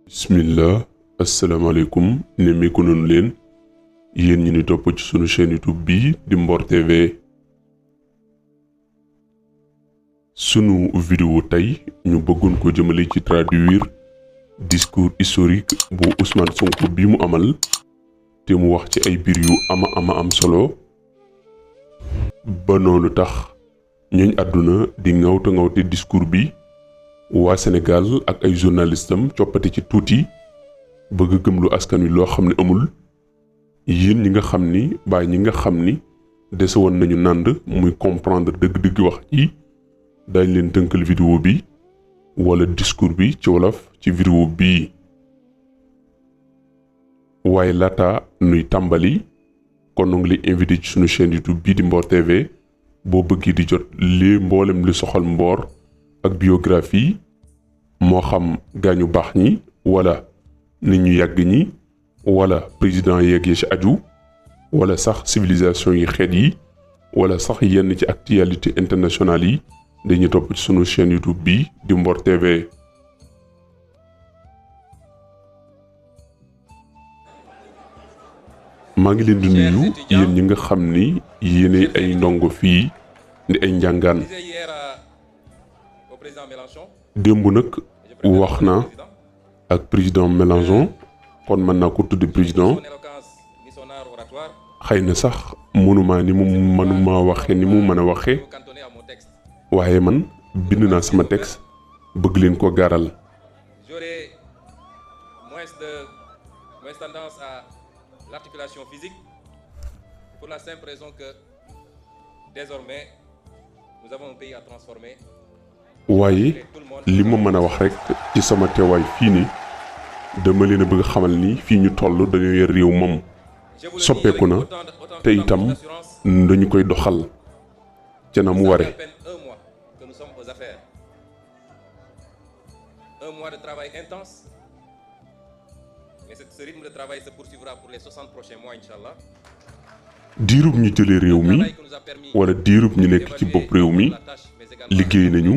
bismillah asalaamaaleykum nemmeeku nañu leen yéen ñi ni topp ci sunu chaîne YouTube bi di Mbor TV. sunu vidéo tey ñu bëggoon ko jëmale ci traduire discours historique bu Ousmane Sonko bi mu amal te mu wax ci ay biir yu am solo ba noonu tax ñooñ àdduna di ŋawte discours bi. waa Sénégal ak ay journalistam coppati ci tuuti bëgg gëmlu askan wi loo xam ne amul yéen ñi nga xam ni ñi nga xam ni dese woon nañu nànd muy comprendre dëgg-dëgg wax ji dañ leen tënkal vidéo bi wala discours bi ci wolof ci vidéo bii. waaye laata nuy tàmbali kon nu ngi lay invité ci sunu chaîne YouTube bii di Mbor TV boo bëggee di jot lii mboolem li soxal Mbor ak biographie moo xam gaañu baax ñi wala nit ñu yàgg ñi wala président yeeg yi ci aju wala sax civilisation yi xeet yi wala sax yenn ci actualité internationale yi dañuy topp ci sunu chaîne YouTube bi di Mbor TV. maa ngi leen di nuyu yéen ñi nga xam ni yéene ay ndongo fii di ay njàngaan. démb nag wax na ak président Mélenchon kon mën naa ko tudd président xëy na sax mënuma waxe ni mu mën a waxe waaye man bind naa sama texte bëgg leen ko gaaral. l'articulation physique pour la simple raison que désormais nous avons un pays à transformer. waaye li ma mën a wax rek ci sama teewaay fii ni dama leen a bëgg xamal ni fii ñu toll dañoo yor réew moom soppeeku na te itam dañu koy doxal ca na mu ware. Un mois de travail intense, mais ce rythme de travail se poursuivra pour les 60 prochains mois inchallah. diirub ñu jëlee réew mi wala diirub ñu nekk ci bopp réew mi liggéey nañu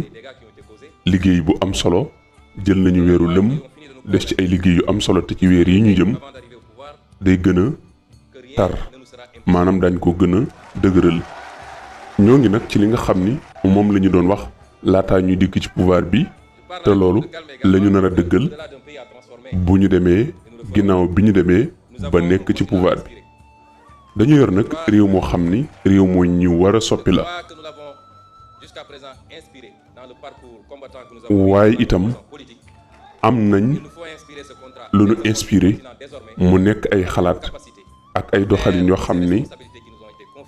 liggéey bu am solo jël nañu weeru lëm def ci ay liggéey yu am solo te ci weer yi ñu jëm day gën a tar maanaam dañ ko gën a dëgëral. ñoo ngi nag ci li nga xam ni moom la ñu doon wax laataa ñuy dikk ci pouvoir bi te loolu la ñu nar a dëggal bu ñu demee ginnaaw bi ñu demee ba nekk ci pouvoir bi. dañu yor nag réew moo xam ni réew moo ñu war a soppi la waaye itam am nañ lu ñu inspiré mu nekk ay xalaat ak ay doxalin yoo xam ni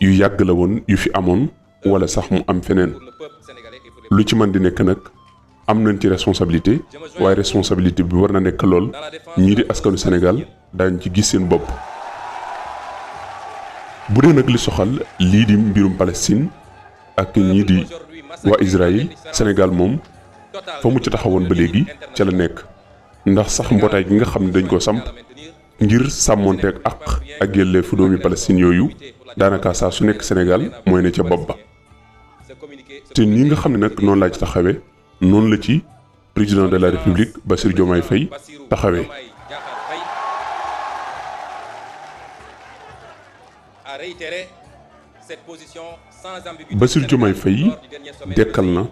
yu yàgg la woon yu fi amoon wala sax mu am feneen lu ci mën di nekk nag am nañ ci responsabilité waaye responsabilité bi war na nekk lool ñii di askanu Sénégal daañ ci gis seen bopp. bu dee nag li soxal lii di mbirum Palestine ak ñii di waa Israël Sénégal moom fa mu ci taxawoon ba léegi ca la nekk ndax sax mbootaay gi nga xam ne dañ ko samp ngir sàmmonteeg ak yelleefu doomi Palestine yooyu daanaka saa su nekk Sénégal mooy ne ca bopp ba te nii nga xam ne nag noonu laa ci taxawee noonu la ci président de la République Bassirou Diomaye Faye taxawee. Bassirou Diomaye Faye dekkal na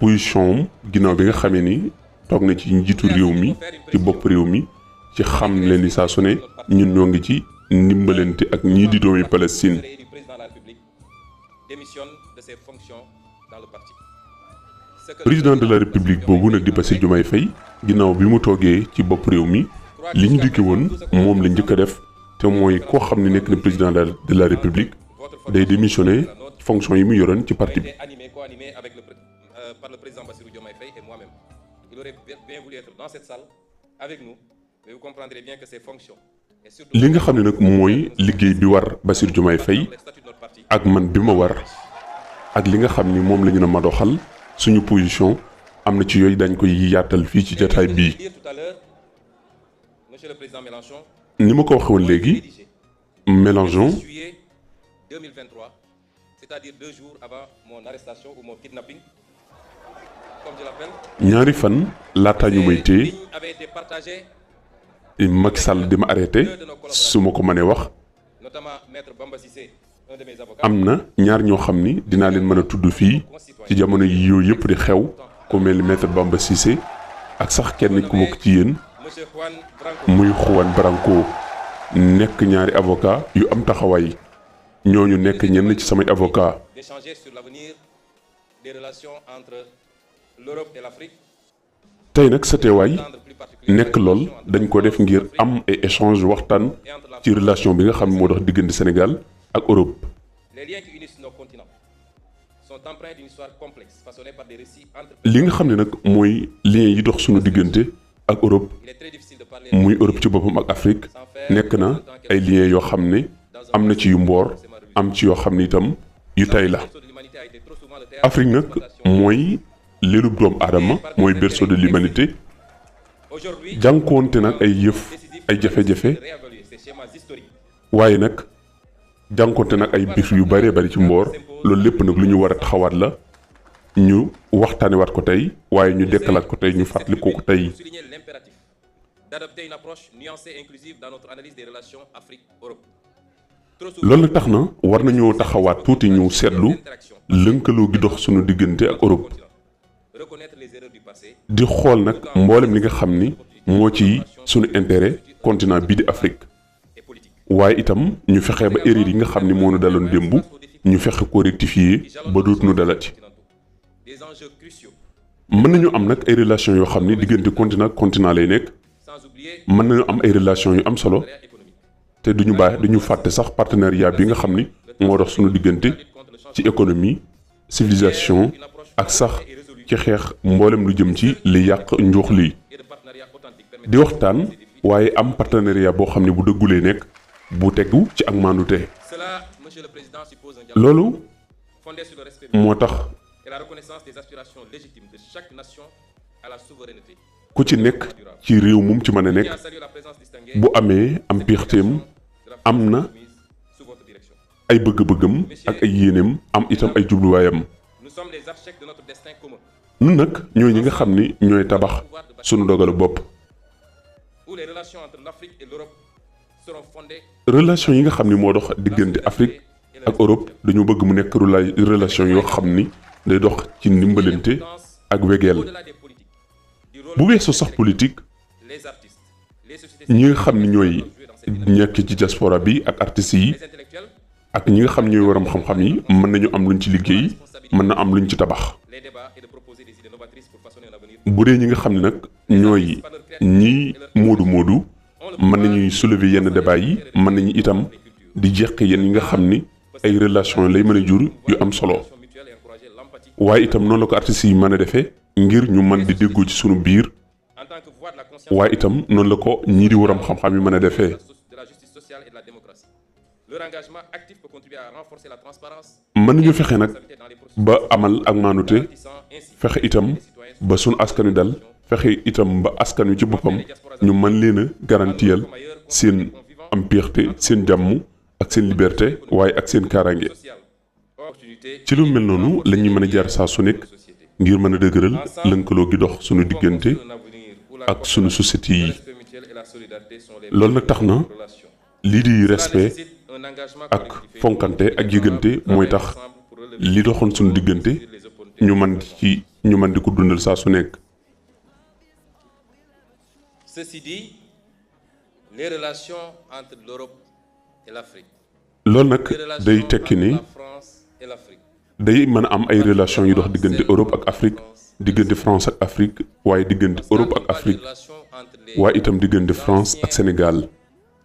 position am ginnaaw bi nga xamee ni toog na ci njiitu réew mi ci bopp réew mi ci xam leen ni saa su ne ñun ñoo ngi ci ndimbalante ak ñii di doomi Palestine. président de la République boobu nag di Bassirou Diomaye Faye ginnaaw bi mu toogee ci bopp réew mi li ñu dikke woon moom la njëkk a def te mooy koo xam ne nekk na président de la République day démissionner fonction yi mu yoroon ci parti bi. li nga xam ne nag mooy liggéey bi war Bassirou Diomaye Faye ak man bi ma war ak li nga xam ni moom la ñu na ma doxal suñu position am na ci yooyu dañ koy yaatal fii ci jotaay bii. ni ma ko waxee woon léegi Mélenchon c'est-à-dire 2 jours avant mon arrestation ou mon kidnapping, comme je l'appelle. ñaari fan laata ñu may téye Macky Sall di ma arrêté su ma ko mënee wax notamment Maître Bamba Cissé, un de mes avocats. am na ñaar ñoo xam ni dinaa leen mën a tudd fii ci jamono yi yooyu yëpp di xew ku mel ni Maître Bamba Cissé ak sax kenn ku bokk ci yéen Monsieur Juan Branco, muy Juan Branco nekk ñaari avocat yu am taxawaay ñooñu nekk ñenn ci samay avocat d'échanger sur l'avenir des relations entre l'Europe et l'Afrique. tey nag sa teewaay Tendre plus particulièrement nekk lool dañ ko def ngir am ay échange waxtaan ci relation bi nga xam ne moo dox diggante Sénégal ak Europe. les liens qui unissent nos continents sont empreints d'une histoire complexe façonnée par des récits entre. li nga xam ne nag mooy lien yi dox suñu diggante ak Europe Il est très difficile de parler muy Europe ci boppam ak Afrique nekk na ay liens yoo xam ne am na ci yu mboor am ci yoo xam ne itam yu tey la. de l'humanité a été trop souvent le théâtre Afrique nag mooy lélub doomu aadama mooy berceau de l'humanité aujourd'hui jànkuwante nag ay yëf ay jafe-jafe de réévaluer ces schémas historiques. waaye nag jànkuwante nag ay mbir yu bëree bëri ci mboor loolu lépp nag lu ñu war a taxawaat la ñu waxtaanewaat ko tey waaye ñu dekkalaat ko tey ñu fàttali ko tey. Pour souligner l'impératif d'adopter une approche nuancée et inclusive dans notre analyse des relations Afrique-Europe. Trop souvent, loolu nag tax na war nañoo taxawaat tuuti ñu seetlu lënkaloo gi dox suñu diggante ak Europe reconnaître les erreurs du passé, di xool nag mboolem li nga xam ni moo ci suñu intérêt continent bii di Afrique et politique. waaye itam ñu fexe ba erreur yi nga xam ni moo nu daloon démb ñu fexe ko rectifier ba dootu nu dalati. Des enjeux cruciaux, mën nañu am nag ay relations yoo xam ni diggante continent lay nekk sans oublier mën nañu am ay relations yu am solo les économiques. te duñu fàtte sax partenariat bi nga xam ni moo dox suñu diggante ci économie civilisation ak sax ci xeex mboolem lu jëm ci li yàq njuux lii Et de partenariats authentiques di permettant waxtaan waaye am partenariat boo xam ne bu dëggulee nekk bu tegu ci ak maandute. cela, Monsieur le Président, suppose un dialogue loolu fondé sur le respect moo tax et la reconnaissance des aspirations légitimes de chaque nation à la souveraineté. ku ci nekk ci réew mum ci mën a Je nekk tiens à saluer la présence distinguée bu amee am piixteem am na mise sous votre direction. ay bëgg-bëggam ak ay yéeneem am itam ay jubluwaayam. Nous sommes les architectes de notre destin commun, nun nag ñooy ñi nga xam ni ñooy tabax sunu dogalu bopp. où les relations entre l'Afrique et l'Europe seront fondées relation yi nga xam ni moo dox diggante Afrique ak Europe dañoo bëgg mu nekk relation yoo xam ni day dox ci ndimbalante ak wegeel au-delà des politiques, du rôle bu weesoo sax politique les artistes, les sociétés ñi nga xam ni ñooy jouer dans cette dynamique. nekk ci diaspora bi ak artistes yi Les intellectuels, ak ñi nga xam ñooy waram xam-xam yi mën nañu am luñ ci liggéey mën na am luñ ci tabax. les débats et de proposer des idées novatrices pour façonner l'avenir. bu dee ñi nga xam ne nag ñooy ñi moodu mën nañuy soulever yenn débat yi mën nañu itam di jeqi yenn yi nga xam ni ay relation lay mën a jur yu am solo Mutuelle et encourager l'empathie. waaye itam noonu la ko artistes yi mën a defee ngir ñu mën di déggoo ci sunu biir En tant que voix de la conscience waaye itam noonu la ko ñii di waram xam-xam yi mën a defee. de la justice sociale et de la démocratie. Leur engagement actif peut contribuer à renforcer la transparence mën nañu fexe nag dans les processus, ba amal ak maanute garantissant ainsi fexe itam ba sunu askan wi dal fexe itam ba askan wi ci boppam ñu mën leen a garantiyal seen am piexte seen jàmm ak seen liberté waaye ak seen kaaraange. sociale, opportunité ci lu mel noonu la ñuy mën a jaar saa su nekk ngir mën a dëgëral lënkaloo gi dox sunu diggante un avenir où la ak sunu société yi. respect mutuel et la solidarité sont les loolu nag tax na relations. lii di Cela respect nécessite un engagement ak collectif et fonkante ak yëgante mooy tax ensemble pour relever li doxoon sunu diggante les opportunités. ñu mën di ko dundal saa su nekk. Ceci dit, les relations entre l'Europe et l'Afrique, loolu nag les relations day entre tekki ni la France et l'Afrique, day mën a am ay relation yu dox diggante Europe ak Afrique diggante France ak Afrique waaye diggante Europe ak Afrique les relations entre les, waaye itam diggante France ak Sénégal.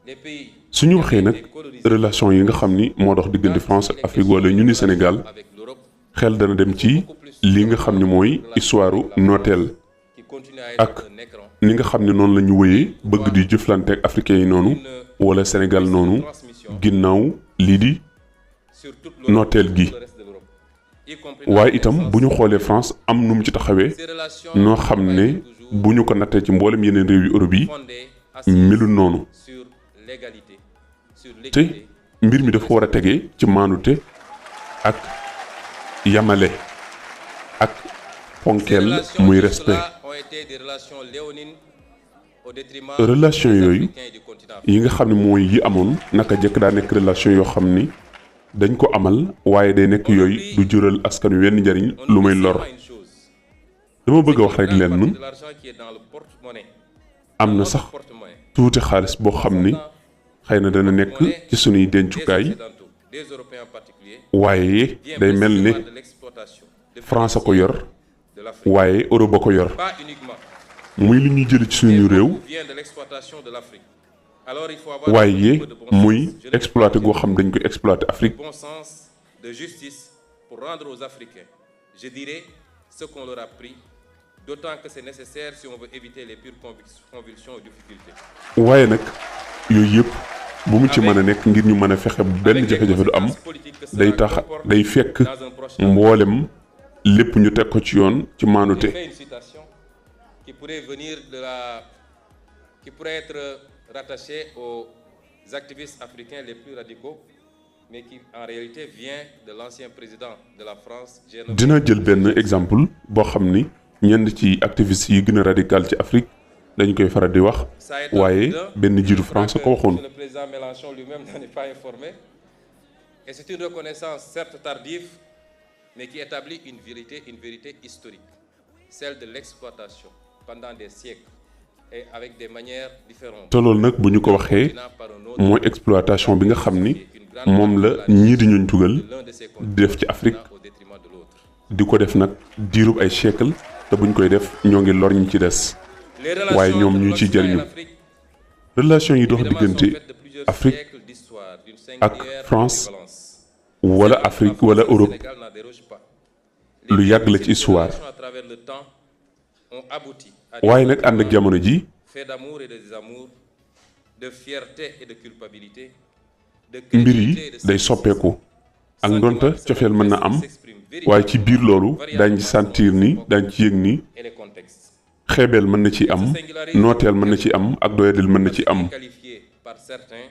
les pays su ñu waxee nag relation yi nga xam ni moo dox diggante France ak Afrique wala ñu ni Sénégal avec l'Europe xel dana dem ci li nga xam ni mooy histoire nooteel qui continue à ak être un écran, ni nga xam ni noonu la ñu wëyee bëgg di jëflante ak africains yi noonu wala Sénégal noonu ginnaaw lii di sur toute nooteel gi. le reste de l'Europe, y compris dans waaye la itam naissance. bu ñu xoolee France am nu mu ci taxawee Ces relations noo xam ne toujours bu ñu ko nattee ci mboolem yeneen réew yu Europe yi fondées, assises melul noonu sur l'égalité, sur te l'équité, mbir mi dafa war a tegee ci maandute ak yamale ak Ces fonkeel relations muy jusque-là respect. ont été des relations léonines au détriment relation des yooyu Africains et du continent yi nga xam ne mooy yi amoon naka jëkk daa nekk relation yoo xam ni dañ ko amal waaye day nekk yooyu du jural askan wi wenn njariñ lu may lor une chose. dama bëgg a wax rek lenn De l'argent qui est dans le porte-monnaie. am na sax tuuti xaalis boo xam ni xëy na dana nekk ci sunuy dencukaay Des Européens en particulier. waaye day mel ne De l'exploitation de France a ko yor de l'Afrique. waaye Europe a ko yor Pas uniquement. muy li ñuy jël ci suñu réew Vient de l'exploitation de l'Afrique. Alors il faut avoir waaye un peu de bon muy sens. Je ne exploité goo xam dañ koy exploité Afrique bon sens de justice pour rendre aux Africains, je dirais, ce qu'on leur a pris, d'autant que c'est nécessaire si on veut éviter les pures convulsions ou difficultés. waaye nag yooyu yëpp bu mu ci mën a nekk ngir ñu mën a fexe benn jafe-jafe du am day tax day fekk mboolem lépp ñu teg ko ci yoon ci maanute. J'ai fait une citation qui pourrait venir qui pourrait être rattachée aux activistes africains les plus radicaux, mais qui en réalité vient de l'ancien président de la France. dina jël benn exemple boo xam ni ñenn ci activistes yi gën a radical ci Afrique dañ koy faral di wax waaye benn jiitu France ko waxoon. Le président Mélenchon lui-même n'en est pas informé. Et c'est une reconnaissance certes tardive, mais qui établit une vérité historique, celle de l'exploitation pendant des siècles et avec des manières différentes. te loolu nag bu ñu ko waxee mooy exploitation bi nga xam ni moom la ñii di ñuñ tugal di def ci Afrique di ko def nag diirub ay siècle te buñ koy def ñoo ngi lor ñi ci des waaye ñoom ñu ciy jëriñu. relation yi dox diggante Afrique ak France wala Afrique wala Europe lu yàgg la ci histoire waaye nag ànd ak jamono ji fait d'amour et de désamour, de fierté et de culpabilité, de mbir yi day soppeeku ak ndonta cofeel mën na am waaye ci biir loolu daañ ci sentir ni daañ ci yëg ni et les contextes. xeebeel mën na ci am nooteel mën na ci am ak doyadil mën na ci am Qualifié par certains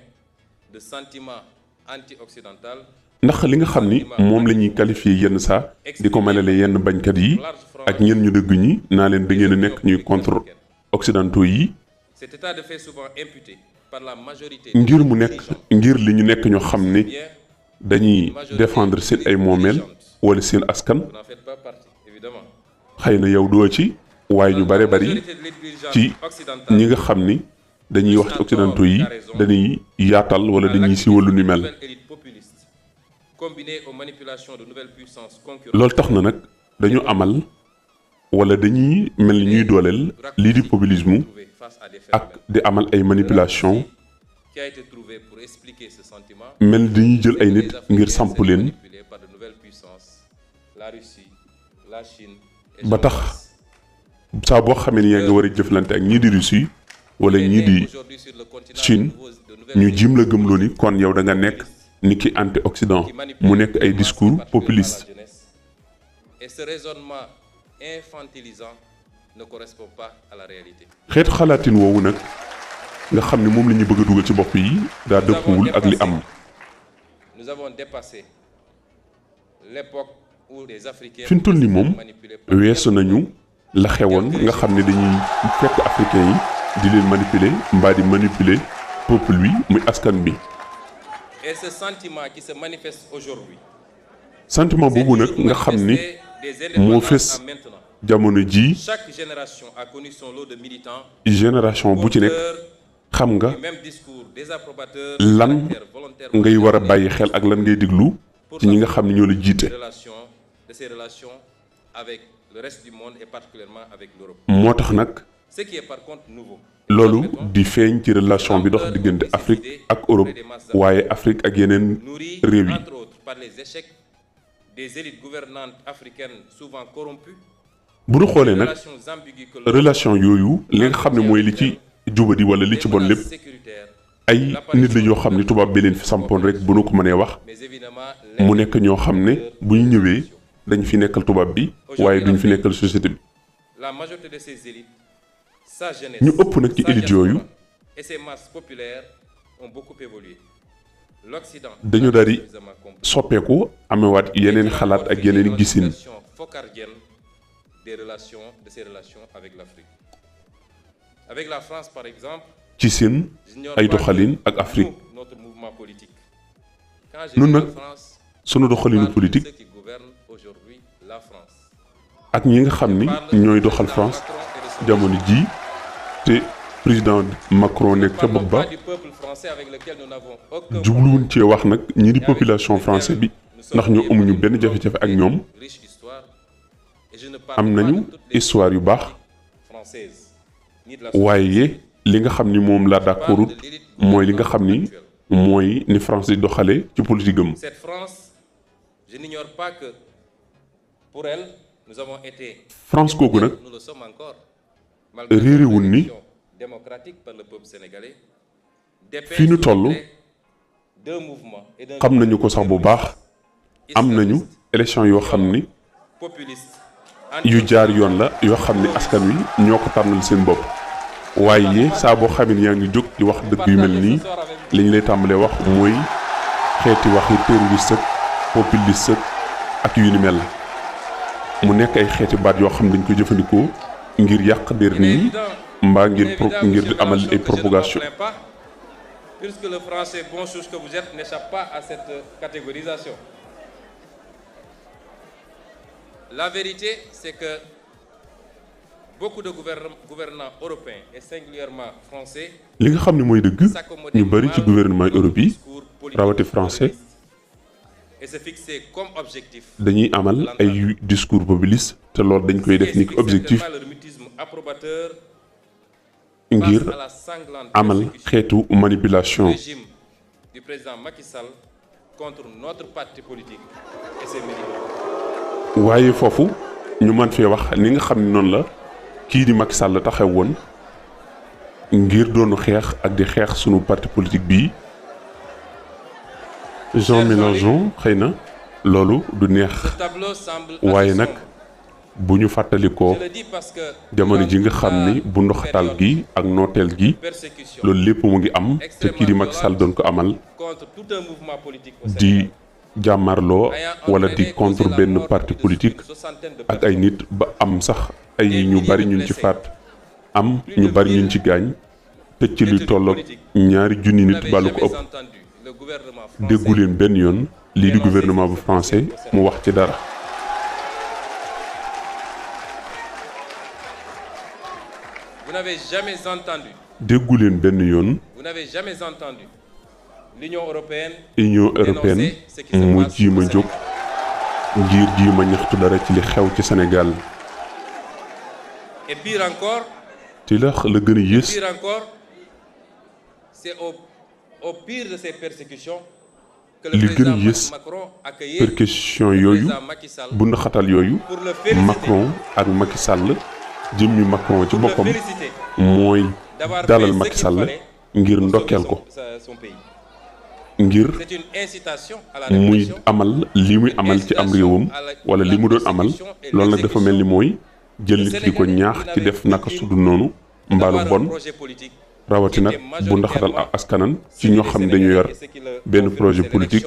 de sentiment anti-occidental, ndax li nga xam ni moom la ñuy qualifié yenn saa di ko melale yenn bañkat yi ak ñenn ñu dëgg ñi naa leen da ngeen a nekk ñuy contre occidentaux yi cet état de fait souvent imputé par la majorité ngir mu nekk ngir li ñu nekk ñoo xam ni dañuy défendre seen ay moomeel wala seen askan vous n'en faites pas partie, évidemment. xëy na yow doo ci waaye ñu bare bari ci ñi nga xam ni dañuy wax ci occidentaux yi dañuy yaatal wala dañuy siiwal lu ni mel. Combinée aux manipulations de nouvelles puissances concurrentes. loolu tax na nag dañu amal wala dañuy mel ni ñuy dooleel lii di populisme ak di amal ay manipulation Qui a été trouvé pour expliquer ce sentiment. mel ni dañuy jël ay nit ngir samp leen Manipulé par de nouvelles puissances, la Russie, la Chine et ba tax saa boo xamee ni yaa ngi war a jëflante ak ñii di Russie wala ñii di aujourd'hui sur le continent Chine de nouvelles ñu jim la gëmloo ni kon yow da nga nekk ni ki anti-occident mu nekk ay discours populiste. Et ce raisonnement infantilisant ne correspond pas à la réalité. xeetu xalaatin woowu nag nga xam ne moom la ñu bëgg a dugal ci bopp yi daa dëppuwul ak li am. Nous avons dépassé l'époque où les Africains fi mu toll nii moom weesu nañu la xewoon nga xam ne dañuy fekk africains yi di leen manipuler mbaa di manipuler peuple bi muy askan bi. Et ce sentiment qui se manifeste aujourd'hui, sentiment boobu nag nga xam ni moo fës jamono ji chaque génération a connu son lot de militants, génération bu ci nekk xam nga du même discours désapprobateur, lan caractère volontaire ngay war a bàyyi xel ak lan ngay diglu ci ñi nga xam ne ñoo la jiite. de ses relations avec le reste du monde et particulièrement avec l'Europe. moo tax nag Ce qui est par contre nouveau. loolu di feeñ ci relation bi dox diggante Afrique ak Europe waaye Afrique ak yeneen Nourri réew yi. entre autres par les échecs des élites gouvernantes africaines souvent corrompues, bu ñu xoolee nag relations ambiguës que relation yooyu li nga xam ne mooy li ci jubadi wala li ci bon lépp sécuritaire, ay nit la ñoo xam ne tubaab bi leen fi sampoon rek bu nu ko mënee wax mais évidemment mu nekk ñoo xam ne bu ñu ñëwee dañ fi nekkal tubaab bi waaye duñ fi nekkal société bi. la majorité de ces élites, sa jeunesse, ñu ëpp nag ci sa élite yooyu diaspora et ses masses populaires ont beaucoup évolué. L'Occident dañu daal di a suffisamment compris soppeeku amewaat yeneen xalaat ak yeneen gisin focardienne des relations de ces relations avec l'Afrique. Avec la France, par exemple, ci seen j'ignore ay pas doxalin que ak Afrique. nous, notre mouvement politique. Quand je Nun dis la nag France, sunu je doxalinu parle de politique ceux qui gouvernent aujourd'hui la France. ak ñi nga xam ni ñooy doxal France jamono ji te président Macron nekk ca bopp Parlons ba pas du peuple français avec lequel nous n'avons aucun jubluwuñ cee wax nag ñi di population français bi ndax ñoo amuñu benn jafe-jafe ak ñoom riche histoire et je ne parle am pas nañu de toutes les histoire yu baax françaises ni de la waaye li nga xam ni moom la d'accordut mooy li nga xam ni mooy ni France di doxalee ci politique am. Cette France, je n'ignore pas que pour elle, nous avons été France kooku nag nous le sommes encore malgré réerewul ni l'élection démocratique par le peuple sénégalais. fi ñu toll deux mouvements et d'un xam nañu ko sax bu baax am nañu élection yoo xam ni populiste yu jaar yoon la yoo xam ni askan wi ñoo ko tànnal seen bopp waaye saa boo xam ne yaa ngi jóg di wax dëgg yu mel nii li ñu lay tàmbalee wax mooy xeeti waxi terroriste ak populiste ak yu ni mel mu nekk ay xeeti baat yoo xam ne dañ koy jëfandikoo ngir yàq der nit ñi mbaa ngir amal ay propagation. Puisque le français bon chose que vous êtes n'échappe pas à cette catégorisation. La vérité, c'est que beaucoup de gouvernants européens et singulièrement français li nga xam ne mooy dëgg ñu bari ci gouvernement Europe yi rawati français et se fixer comme objectif dañuy amal ay discours populiste te loolu dañ koy def ni objectif ngir amal xeetu manipulation. régime du président Macky Sall contre notre parti politique et ses militants. waaye foofu ñu mën fee wax ni nga xam ne noonu la kii di Macky Sall taxaw woon ngir doonu xeex ak di xeex sunu parti politique bii Jean Mélenchon xëy na loolu du neex waaye nag bu ñu fàttalikoo jamono ji nga xam ni bu ndoxatal gi ak nooteel gi loolu lépp mu ngi am te kii di Macky Sall doon ko amal di jàmmarloo wala di contre benn parti politique ak ay nit ba am sax ay ñu bari ñun ci faat am ñu bari ñun ci gaañ tëj ci li tolloog 200 nit bàllu ko ëpp déggu leen benn yoon lii di gouvernement bu français mu wax ci dara. Vous n'avez jamais entendu. déggu leen benn yoon. Vous n'avez jamais entendu l'Union européenne. Union européenne mu jiima jóg ngir jiima ñaxtu dara ci li xew ci Sénégal. Et pire encore. te la gën a yées. Pire encore, c'est au pire de ces persécutions que le président Macron accueillait persécution yooyu bu ndaxatal yooyu Macron ak Macky Sall jëmmi Macron ci boppam mooy dalal Macky Sall ngir ndokkeel ko ngir muy amal li muy amal ci am réewam wala li mu doon amal loolu nag dafa mel ni mooy jël nit di ko ñaax ci def naka sudul noonu mbaalu bon rawati nag bu ndaxatal ak askanan ci ñoo xam ne dañu yor benn projet politique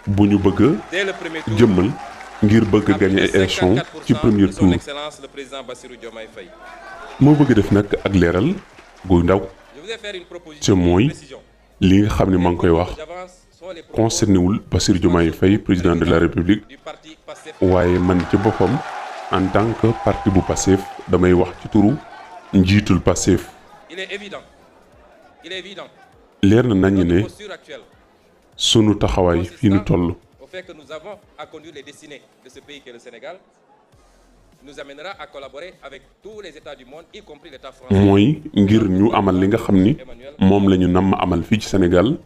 bu ñu bëgg a jëmmal ngir bëgg a gagner ay élection ci premier tour. moo bëgg def nag ak leeral guy ndaw te mooy li nga xam ne maa ngi koy wax concerné wul Bassirou Diomaye Faye président de la République waaye man ci boppam en tant que parti bu Pastef damay wax ci turu njiitul Pastef. leer na nañu ne sunu taxawaay fii nu toll mooy ngir ñu amal li nga xam ni moom la ñu namm amal fii ci Sénégal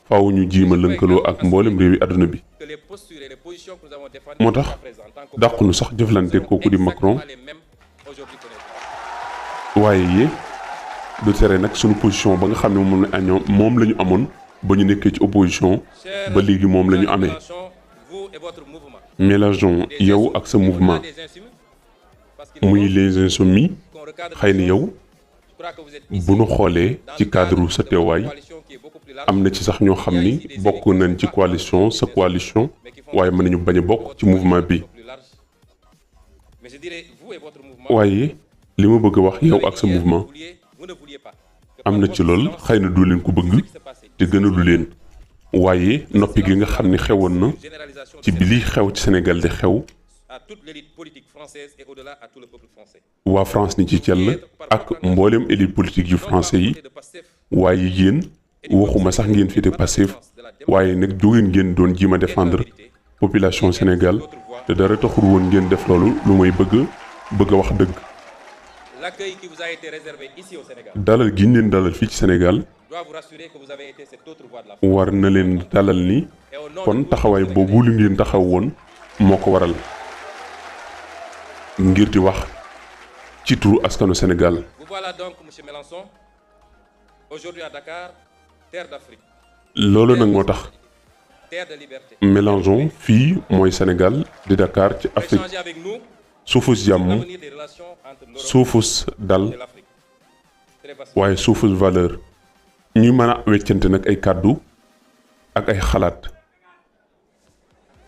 faaw ñu jiima lënkaloo ak mboolem réewi àdduna bi moo tax dàqunu sax jëflante kooku di Macron waaye du tere nag sunu position ba nga xam ne moom la ñu amoon ba ñu nekkee ci opposition ba léegi moom la ñu amee. Mélenchon yow ak sa mouvement muy les Insoumis xëy na yow bu nu xoolee ci cadre sa teewaay am na ci sax ñoo xam ni bokk nañ ci coalition sa coalition waaye mën nañu bañ a bokk ci mouvement bi waaye li ma bëgg a wax yow ak sa mouvement vous ne vouliez pas. am na ci lool xëy na du leen ko bëgg te gënalu leen waaye noppi gi nga xam ne xewoon na ci bi lii xew ci Sénégal di xew À toute l'élite politique française et au-delà à tout le peuple français. waa France ni ci cell ak mboolem élite politique yu français yi waaye yéen waxuma sax ngeen féete Pastef waaye nag jógeen ngeen doon jiima défendre population Sénégal te dara taxul woon ngeen def loolu lu may bëgg a wax dëgg. L'accueil qui vous a été réservé ici au Sénégal dalal gi ñu leen dalal fii ci Sénégal doit vous rassurer que vous avez été cette autre voix de la France. war na leen dalal ni kon taxawaay boobu lu ngeen taxaw woon moo ko waral ngir di wax ci turu askanu Sénégal. Vous voilà donc, monsieur Mélenchon, aujourd'hui à Dakar, terre d'Afrique, loolu nag moo tax terre de liberté. Mélenchon fii mooy Sénégal di Dakar ci Afrique Échangez avec nous suufus jàmm l'avenir des relations entre l'Europe suufus dal et l'Afrique. Très vaste. waaye suufus valeur ñuy mën a weccante nag ay kàddu ak ay xalaat.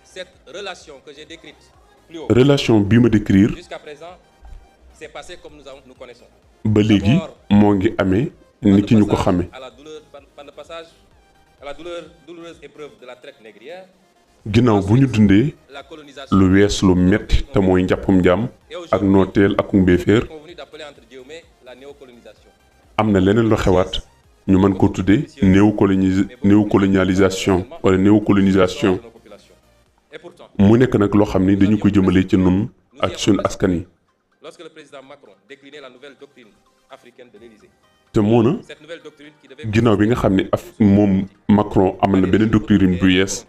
Cette relation que j'ai décrite plus haut, relation bi ma décrire jusqu'à présent, s'est passée comme nous connaissons. ba léegi moo ngi amee ni ki ñu ko xamee À la douleur, par le passage à la douloureuse épreuve de la traite négrière, ginnaaw bu ñu dundee la colonisation, lu wees lu metti te mooy njàppum jaam ak nooteel ak mbéeféer convenu d'appeler entre guillemets la néocolonisation. am na leneen lu xewaat ñu mën ko tuddee néocolonialisation wala néocolonisation De nos populations. Et pourtant, mu nekk nag loo xam ni dañu ko jëmale ci nun ak suñu askan yi lorsque le président Macron déclinait la nouvelle doctrine africaine de l'Élysée, te moo na cette nouvelle doctrine qui devait ginnaaw bi nga xam ne moom Macron amal na beneen doctrine bu yees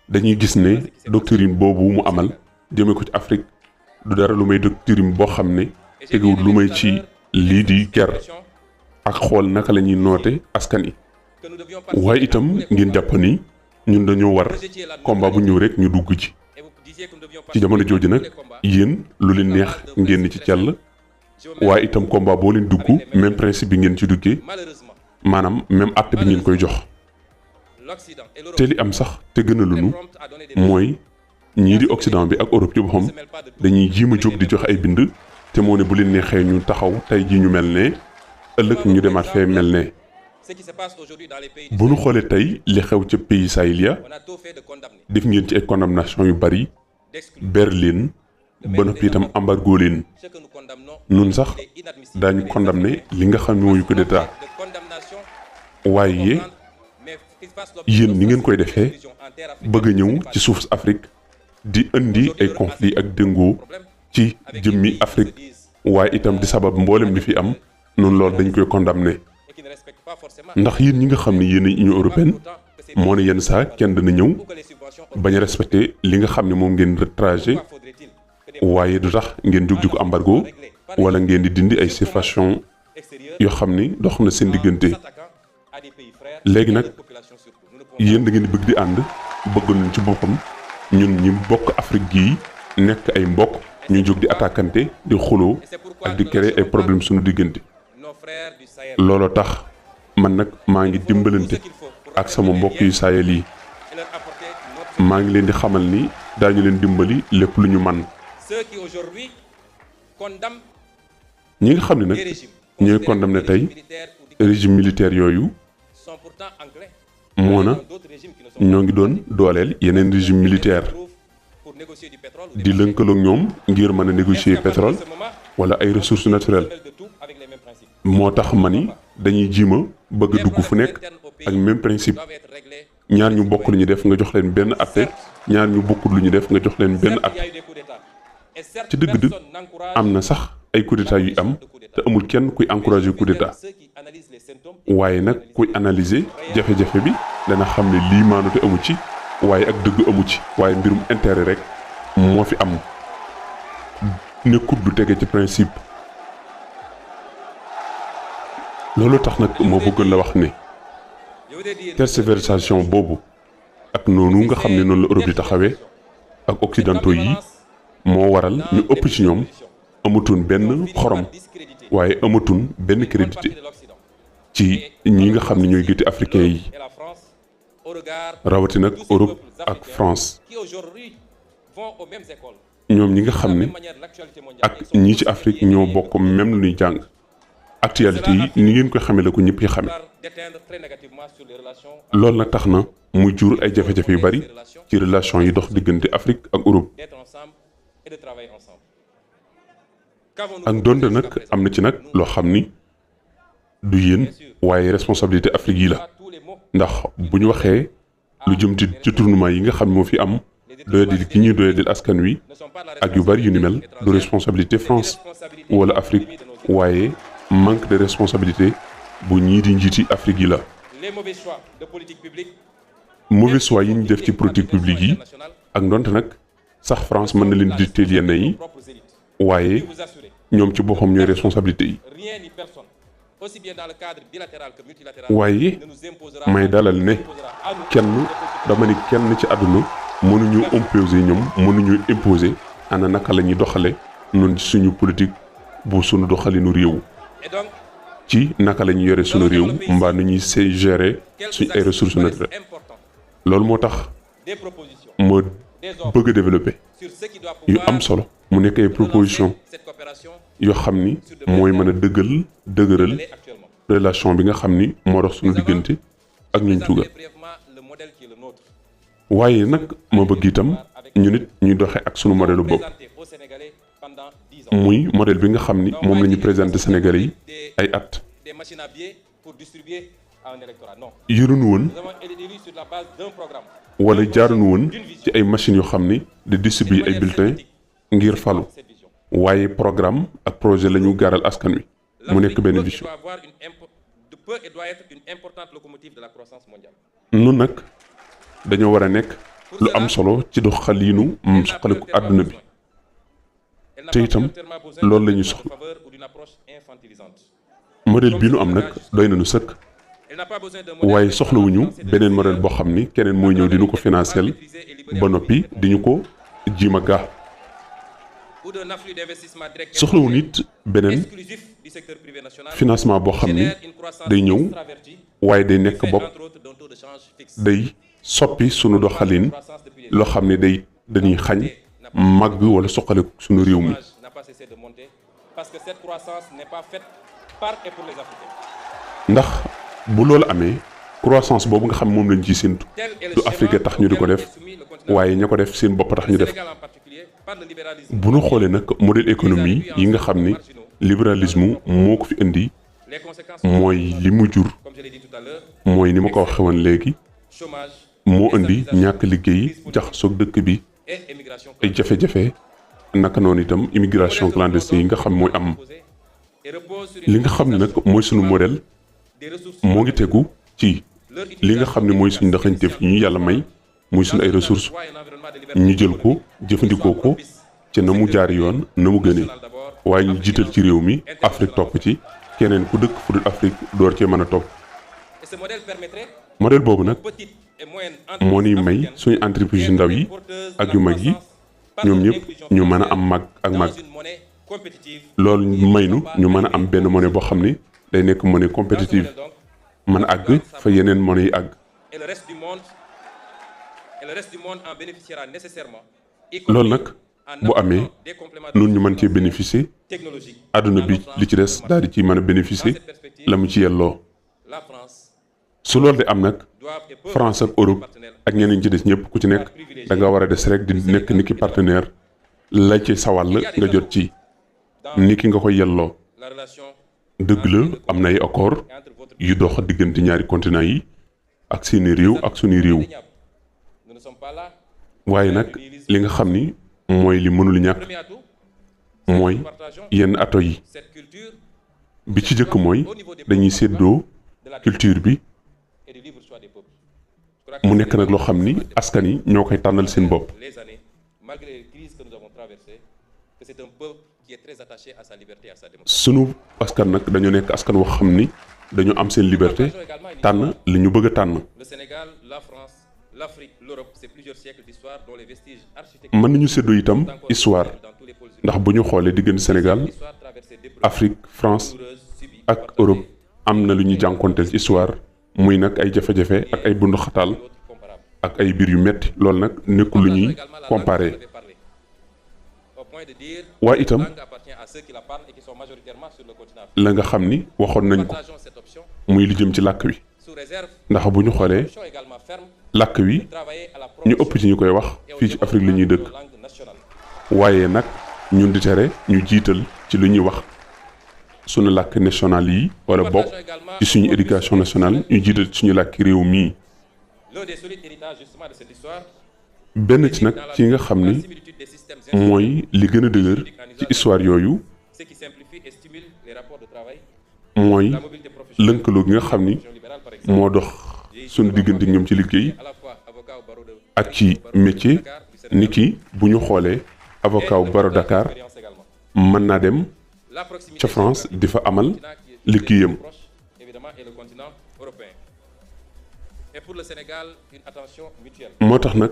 dañuy gis ne doctrine boobu mu amal jëme ko ci Afrique du dara lu may doctrine boo xam ne tegewul lu may ci lii di ger ak xool naka la ñuy noote askan yi que nous devions waaye itam ngeen jàpp ni ñun dañoo war combat bu ñëw rek ñu dugg ci et vous disiez que nous devions ci jamono jooju nag yéen lu leen neex ngeen ni ci càll waaye itam combat boo leen dugg même principe bi ngeen ci duggee malheureusement maanaam même acte bi ngeen koy jox l'Occident et l'Europe te li am sax te gën a lunu promptes à donner des mooy ñii di Occident bi ak Europe ci boppam dañuy jiima jóg di jox ay bind te moo ne bu leen neexee ñu taxaw tey jii ñu mel ne ëllëg ñu demaat fee mel ne ce qui se passe aujourd'hui dans les pays du bu ñu xoolee tey li xew ca pays Sahel ya on a tout fait de condamner, def ngeen ci ay condamnation yu bari d'exclure. ber leen ba noppi itam embargo leen Ce que nous condamnons nun sax est inadmissible. daañu condamné li nga xam ne mooy coup d'état De condamnation, waaye mais qu'il fasse yéen ni ngeen koy defee l'obstruction en terre africaine. bëgg a ñëw ci suuf Afrique di indi ay conflit ak déngoo ci jëmmi Afrique waaye itam di sabab mboolem li fi am noonu loolu dañ koy condamné Et qui ne respecte pas forcément ndax yéen ñi nga xam ne yéen a Union européenne que c'est moo ne yenn saa kenn dana ñëw que les subventions bañ a respecté li nga xam ne moom ngeen retragé pourquoi faudrait-il que des waaye du tax ngeen jóg di ko embargo wala ngeen di dindi ay situation extérieurs yoo xam ni dox na seen diggante s'attaquant à des pays frères léegi et à nag leur population surtout. Nous ne pouvons yéen da ngeen di bëgg di ànd bëgg nañ ci boppam ñun ñi bokk Afrique gii nekk ay mbokk ñu jóg di attaquante di xuloo ak di créer ay problème suñu diggante nos frères du Sahel looloo tax man nag maa ngi dimbalante ak sama mbokk yu Sahel yi et leur apporter notre maa ngi leen di xamal ni daañu leen dimbali lépp lu ñu man ceux qui aujourd'hui condamnent ñi nga xam ne des nag régimes ñooy considérés condamné comme des régimes tey militaires ou dictatoriaux régime militaire yooyu sont pourtant enclins moo na d'autres régimes qui ne sont ñoo ngi doon dooleel yeneen régime militaire pour négocier du pétrole ou des di lënkaloog ñoom ngir mën a négocier pétrole wala ay ressources naturelles de tout avec les mêmes principes moo tax ma ni dañuy jiima bëgg a dugg fu nekk ak même principe doivent être réglés. ñaar ñu bokk lu ñu def nga jox leen benn atte ñaar ñu bokkul lu ñu def nga jox leen benn Certes, il y atte a eu des coups d'État et certes ci dëgg-dëgg personne n'encourage am na sax ay coup d'état yu am te amul kenn kuy encourager coup d'état ceux qui analysent les symptômes waaye nag kuy analyser jafe-jafe bi dana xam ne lii maanute amu ci waaye ak dëgg amu ci waaye mbirum intérêt rek moo fi am nekkut du tege ci principe loolu tax nag moo bëggoon la wax ne je voudrais dire tergiversation boobu ak noonu nga xam ne noonu la Europe di taxawee ak occidentaux yi moo waral ñu ëpp ci ñoom amatuñ benn xorom waaye amatuñ benn crédité de l'Occident ci ñi nga xam ne ñooy gétti africain yi et la France au regard rawatina de tous ak ces Europe peuples ak africains France qui aujourd'hui vont aux mêmes écoles ñoom ñi nga de la xam ne même manière l'actualité mondiale ak ñii ci Afrique ñoo bokk même lu ñuy jàng actualité yi ni ngeen koy xamee la ko ñëpp yi xame d'éteindre très négativement sur les relations loolu nag tax na muy jur ay jafe-jafe yu bari ci relation yi dox diggante Afrique ak Europe d'être ensemble et de travailler ensemble. ak donte nag am na ci nag loo xam ni du yéen waaye responsabilité Afrique yi la ndax bu ñu waxee lu jëm ci tournoi yi nga xam moo fi am doyadil ki ñuy doyadil askan wi ak yu bari yu ni mel du responsabilité France wala Afrique waaye manque de responsabilité bu ñii di njiiti Afrique yi la. Les mauvais choix de politique publique mauvais choix yi ñu def ci politique publique yi ak ndonte nag sax France mën na leen dicter yenn yi waaye ñoom ci boppam ñooy responsabilité yi. rien ni personne aussi bien dans le cadre bilatéral que multilatéral waaye ne nous imposera may dalal ne kenn dama ni kenn ci àdduna mënuñu imposer ñoom mënuñu imposer ana naka la ñuy doxale noonu suñu politique bu suñu doxalinu réew et donc ci naka la ñuy yore suñu réew mbaa nu ñuy see gérer suñu ay ressources naturelles important loolu moo tax des propositions ma des offres bëgg a développer sur ce qui doit yu pouvoir am solo mu nekk ay proposition cette coopération yoo xam ni mooy mën a dëgëral elle est actuellement. relation bi nga xam ni moo dox suñu diggante ak ñu tugal Présenter brièvement le modèle qui est le nôtre. waaye nag ma bëgg itam ñu nit ñuy doxe ak sunu modèle bopp Présenté aux Sénégalais pendant 10 ans. muy modèle bi nga xam ni moom la ñu présenté Sénégalais yi ay at Des machines à billets pour distribuer à un électorat. Non. yërunu woon Nous avons été élus sur la base d'un programme. wala jaarunu woon ci ay machines yoo xam ni de distribuer ay bulletins ngir falu Cette vision. waaye programme ak projet la ñu gaaral askan wi mu nekk benn L'Afrique vision doit avoir peut et doit être une importante locomotive de la croissance mondiale. nun nag dañoo war a nekk lu am solo ci doxaliinu soxaliku àdduna bi Elle n'a te pas itam prioritairement besoin loolu la d'une ñuy démarche de soxla faveur ou d'une approche infantilisante. modèle bi nu am nag doy nañu sëkk Elle n'a pas besoin d'un modèle waaye soxlawuñu beneen modèle boo xam ni keneen mooy ñëw dinu ko financeel ba noppi di ñu ko jiima gaa ou d'un afflux d'investissement direct soxlawu nit beneen exclusif du secteur privé national. financement boo xam ni Génère une croissance day ñëw extravertie, waaye day nekk fait bopp entre autres d'un taux de change fixe. day soppi sunu doxalin Croissance depuis les loo xam ne dañuy xañ màgg wala soxaliku sunu réew mi chômage n'a pas cessé de monter parce que cette croissance n'est pas faite par et pour les Africains. ndax bu loolu amee croissance boobu nga xam moom lañ ci séntu Tel est le du schéma Afrique tax ñu di ko auquel def est soumis le continent. waaye ña ko def seen bopp tax ñu Le def Sénégal en particulier, par le libéralisme, bu nu xoolee nag modèle économie yi nga xam ni libéralisme moo ko fi indi les conséquences mooy li mu jur comme je l'ai dit tout à l'heure, mooy ni ma ko waxee woon léegi chômage moo indi ñàkk liggéey jaxasoog dëkk bi et immigration ay jafe-jafe naka noonu itam immigration clandestine yi nga xam mooy am et repose sur li nga xam ne nag mooy sunu modèle des ressources moo ngi tegu ci leur li nga xam ne mooy suñu ndaxañteef yi ñu yàlla may muy suñu ay ressources ñu jël ko jëfandikoo ko ci na mu jaar yoon na mu gënee waaye ñu jiital ci réew mi Afrique topp ci keneen ku dëkk fu dul Afrique door cee mën a topp et ce modèle permettrait modèle boobu nag petites et moyennes moo ni entreprises may africaines suñu entreprise yu ndaw yi porteuses ak de yu la mag yi croissance par ñoom leur ñëpp inclusion ñu mën a am financière mag ak mag dans une monnaie compétitive. loolu may nu ñu mën a am benn monnaie boo xam ni day nekk monnaie compétitive Donc, mën a àgg fa yeneen monnaie yi àgg et le reste du monde en bénéficiera nécessairement. y loolu compris nag en bu amee apportant des compléments de nun ñu mën cee financement bénéficier technologique. àdduna bi li ci des daal di ci mën a bénéficier la mu ci yelloo La France su loolu de am nag doit et peut France ak Europe ak ñeneen ci des ñëpp ku ci nekk da nga war a des rek di nekk ni ki partenaire la ci sawal nga jot ci ni ki nga koy yelloo la relation dëgg la am na ay accord entre votre yu dox diggante ñaari continent yi ak seeni réew ak suñuy réew nous ne sommes pas là. waaye nag li nga xam ni mooy li mënul ñàkk Premier atout, mooy nous partageons yenn ato yi cette culture bi ci jëkk mooy dañuy séddoo de la culture bi et du libre choix des peuples. Je crois que mu nekk nag loo xam ni askan yi ñoo koy tànnal seen bopp les années, malgré les crises que nous avons traversées, que c'est un peuple qui est très attaché à sa liberté et à sa démocratie. sunu askan nag dañoo nekk askan woo xam ni dañoo am seen liberté tànn li ñu bëgg a tànn Le Sénégal, la France, l'Afrique, l'Europe, c'est plusieurs siècles d'histoire dont les vestiges architecturaux mën nañu séddoo itam histoire dans tous les pôles ndax bu ñu xoolee diggante Sénégal L'histoire traversée d'épreuves Afrique France douloureuses, subies, ak Europe am na lu ñuy jànkonteel ci histoire muy nag ay jafe-jafe ak ay bundu xataal d'autres comparables. ak ay biir yu metti loolu nag nekkul lu ñuy comparer point de dire waaye que itam la langue appartient à ceux qui la parlent et qui sont majoritairement sur le continent. la nga xam ni waxoon nañ Nous ko partageons cette option muy li jëm ci làkk wi sous réserve ndax bu ñu xoolee option également ferme làkk wi de travailler à la ñu promotion ëpp ci ñu koy wax et au fii ci Afrique la ñuy développement dëkk de nos langues nationales. waaye nag ñun di tere ñu jiital ci lu ñuy wax sunu làkk national yi wala bokk ci suñu éducation nationale ñu jiital ci suñu làkk réew mii. L'un des solides héritages justement de cette histoire benn ci nag ci nga xam ni similitude des systèmes mooy li gën a dëgër ci histoire yooyu ce qui simplifie et stimule les rapports de travail, mooy la mobilité professionnelle, lënkaloo gi nga xam ni libérale par exemple. moo dox suñu diggante ñoom ci liggéey À la fois avocat au barreau de ak ci métier ni ki bu ñu xoolee avocat wu baro Dakar expérience également. mën naa dem La proximité ca France di fa amal continent qui est liggéeyam. proche, évidemment, et le continent européen. Et pour le Sénégal, une attention mutuelle. moo tax nag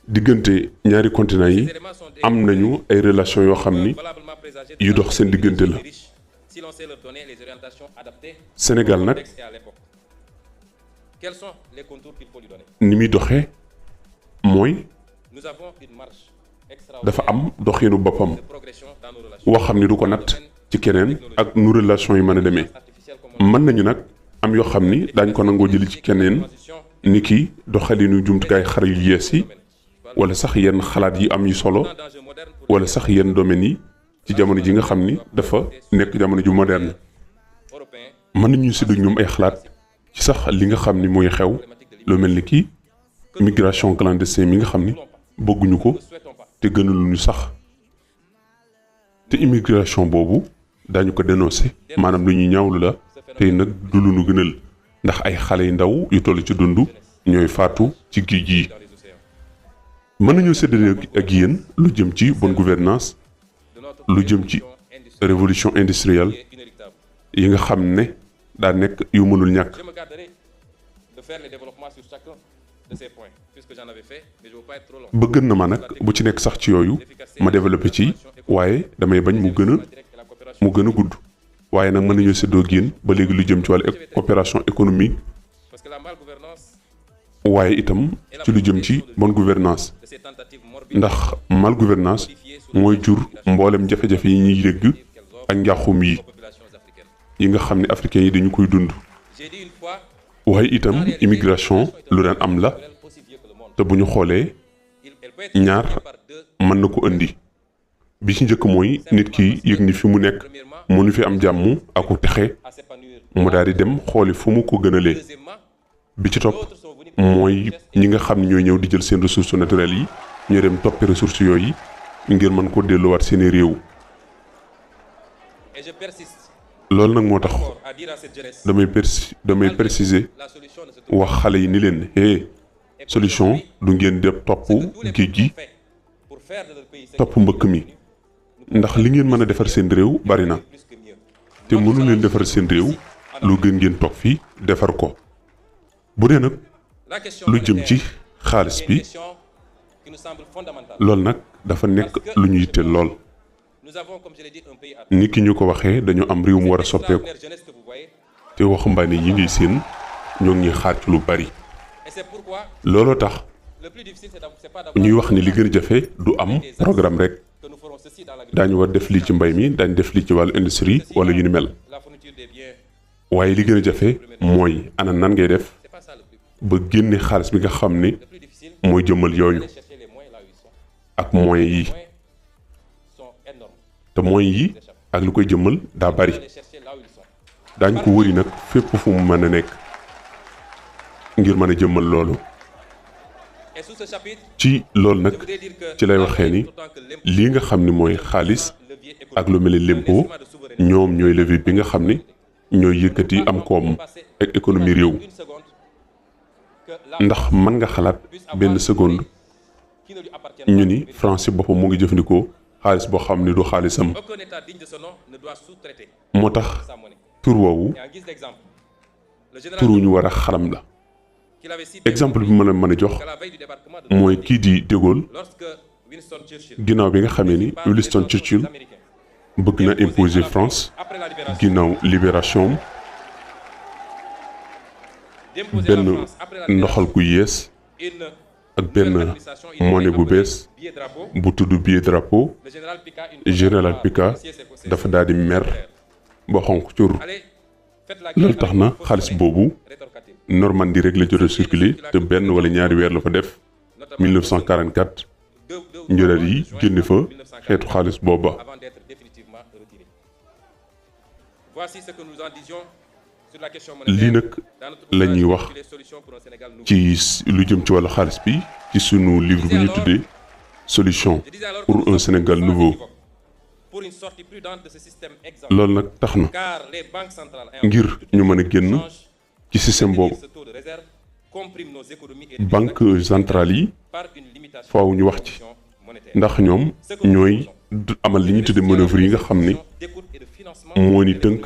diggante ñaari continent yi Ces éléments sont des am nañu ay relations yoo xam ni valablement présagés yu dox seen diggante la. riches si l'on sait leur donner les orientations adaptées Sénégal au nag contexte et à l'époque. Quels sont les contours qu'il faut lui donner? ni muy doxee mooy Nous avons une marche dafa extraordinaire am doxinu boppam de progression dans nos relations. woo xam ni du ko natt ci keneen ak nu relation yi mën a demee Artificielle comme on mën nañu nag am yoo xam ni daañ ko nangoo jëli ci keneen transition ni ki doxalinu jumtukaay xare yu yees yi wala sax yenn xalaat yi am yu solo danger moderne pour wala sax yenn domaines yi ci jamono ji nga xam ni dafa nekk jamono ju moderne européen mën nañu si du ñoom ay xalaat ci sax li nga xam ni mooy xew lu mel ni ki migration clandestine mi nga xam ni bëgguñu ko ne souhaitons pas. te gënaluñu sax te immigration boobu daañu ko dénoncé maanaam lu ñuy ñaawlu la tey nag du lu nu gënal ndax ay xale yu ndaw yu toll ci dund ñooy faatu ci géej gi. Dans les océans. mën nañoo séddale ak yéen lu jëm ci bonne gouvernance De notre lu jëm ci révolution industrielle qui est inéluctable. yi nga xam ne daa nekk yu mënul ñàkk. Je me garderai de faire les développements sur chacun de ces points, puisque j'en avais fait, mais je ne veux pas être trop long. bëgg na ma nag bu ci nekk sax ci yooyu ma développé ci waaye damay bañ mu gën a gudd waaye nag mën nañoo séddoo ak yéen ba léegi lu jëm ci wàllu coopération économique Parce que la malgouvernance waaye itam ci lu jëm ci bonne gouvernance de ces tentatives morbides ndax malgouvernance mooy jur mboolem jafe-jafe yi ñuy dégg ak njaaxum yi aux populations africaines. yi nga xam ne africains yi dañu koy dund J'ai dit une fois, waaye itam immigration lu daan am la elle aussi vieux que le monde. te bu ñu xoolee Elle peut être ñaar multipliée par deux. mën na ko indi bi ci njëkk mooy nit ki yëg ni fi mu nekk mënu fi am jàmm aku texe À s'épanouir. mu daal di dem xooli fu mu ko gënalee Deuxièmement, bi ci topp d'autres sont venus mooy ñi nga xam ne ñooy ñëw di jël seen ressources naturelles yi ñu dem toppi ressources yooyu ngir mën ko delluwaat seeni réew et je persiste loolu nag moo tax encore à dire à cette jeunesse, damay préciser la solution ne se trouve wax xale yi ni leen solution du ngeen def topp géej gi pas pour faire de leur pays ce topp mbëkk mi ndax li ngeen mën a defar seen réew bari na plus que mieux. te mënu leen defar seen réew lu gën ngeen toog fii defar ko bu dee nag La question lu jëm ci monétaire xaalis est une bi question qui nous semble fondamentale. loolu nag dafa nekk lu ñu yitteel lool Nous avons, comme je l'ai dit, un pays à ni ki ñu ko waxee dañu am réew mu war a soppeeku l'extraordinaire jeunesse que vous voyez. te waxambaane yi ngay seen ñoo ngi xaar ci lu bari Et c'est pourquoi looloo tax le plus difficile, c'est pas d'avoir ñuy wax ni li gën a jafe du am programme rek que nous ferons ceci dans l'agriculture, daañu war def lii ci mbay mi daañu def lii ci wàllu industrie wala yu ni mel la fourniture des biens. waaye li gën a jafe mooy ana nan ngay def C'est pas ça le plus. ba génne xaalis bi nga xam ni Le plus difficile, mooy jëmmal yooyu c'est chercher les moyens là où ils sont. ak moyens yi Les moyens sont énormes. te moyens yi ak lu koy jëmmal daa bari Les chercher là où ils sont. daañ ko wëri nag fépp fu mu mën a nekk ngir mën a jëmmal loolu Et sous ce chapitre, ci loolu nag je voudrais dire que ci lay waxee ni autant que l'impôt, lii nga xam ni mooy xaalis levier économique, ak lu mel ni l'impôt instrument de souveraineté, ñoom ñooy levier bi nga xam ni ñooy yëkkati am koom ak économie réew une seconde que la ndax mën nga xalaat benn seconde qui ne lui appartient ñu pas. ni France ci boppam mu ngi jëfandikoo xaalis boo xam ni du xaalisam Aucun État digne de ce nom ne doit sous-traiter moo tax sa monnaie. tur woowu Et en guise d'exemple, le général tur wu ñu war a xalam la qu'il avait cité exemple bi ma la mën a jox qu'à la veille du débarquement de mooy kii di De Gaulle lorsque Winston Churchill ginnaaw bi nga xamee ni Winston Churchill bëgg na imposer France après la libération ginnaaw libération d'imposer à la benn France après la libération ndoxal gu yees une ak benn monnaie bu bees bu tudd billet drapeau. général Pika dafa daal di mer ba xonq cur. loolu tax na xaalis boobu Normandie rek la jot a circulé te benn wala ñaari weer la fa def 1944 njëlaat yi génne fa xeetu xaalis booba. lii nag la ñuy wax ci lu jëm ci wàllu xaalis bi ci sunu livre bi ñu tuddee solution pour un Sénégal nouveau. loolu nag tax na ngir ñu mën a génn ci système boobu banque centrale yi faaw ñu wax ci ndax ñoom ñooy amal li ñuy tuddee manœuvre yi nga xam ni moo ni tënk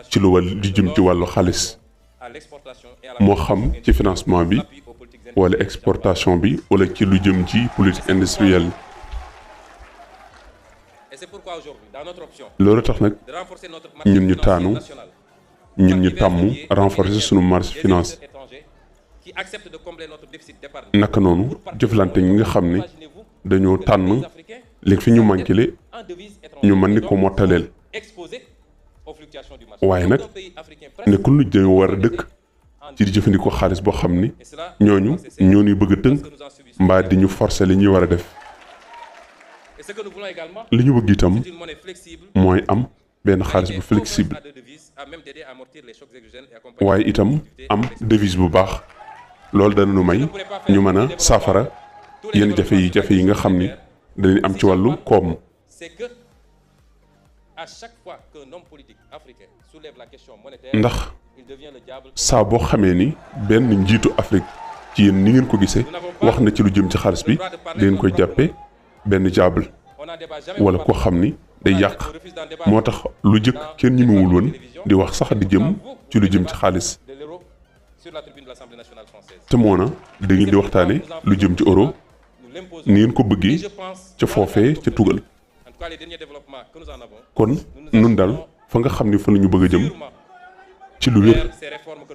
ci lu jëm ci wàllu xaalis moo xam ci financement bi wala exportation bi wala ci lu jëm ci politique industrielle. loolu tax nag ñun ñu tàmm renforcer sunu marge finance naka noonu jëflante ñi nga xam ne dañoo tànn léegi fi ñu manqué ñu mën ni ko mottaleel. waaye nag nekkul lu dañoo war a dëkk ci di jëfandikoo xaalis boo xam ni ñoo ñuy bëgg a tënk mbaa di ñu forcer li ñuy war a def. li ñu bëgg itam mooy am benn xaalis bu flexible waaye itam am devise bu baax. loolu dana nu may ñu mën a saafara yenn jafe yi nga xam ni dañuy am ci wàllu koom. ndax saa boo xamee ni benn njiitu Afrique ci yéen ni ngeen ko gisee wax na ci lu jëm ci xaalis bi dangeen koy jàppe benn jaabal wala koo xam ni day yàq. moo tax lu jëkk kenn ñemewul woon di wax sax di jëm ci lu jëm ci xaalis te moo na da ngeen di waxtaane lu jëm ci euro ni ngeen ko bëggee ca foofee ca tugal. kon nun daal fa nga xam ni fa la ñu bëgg a jëm ci lu wér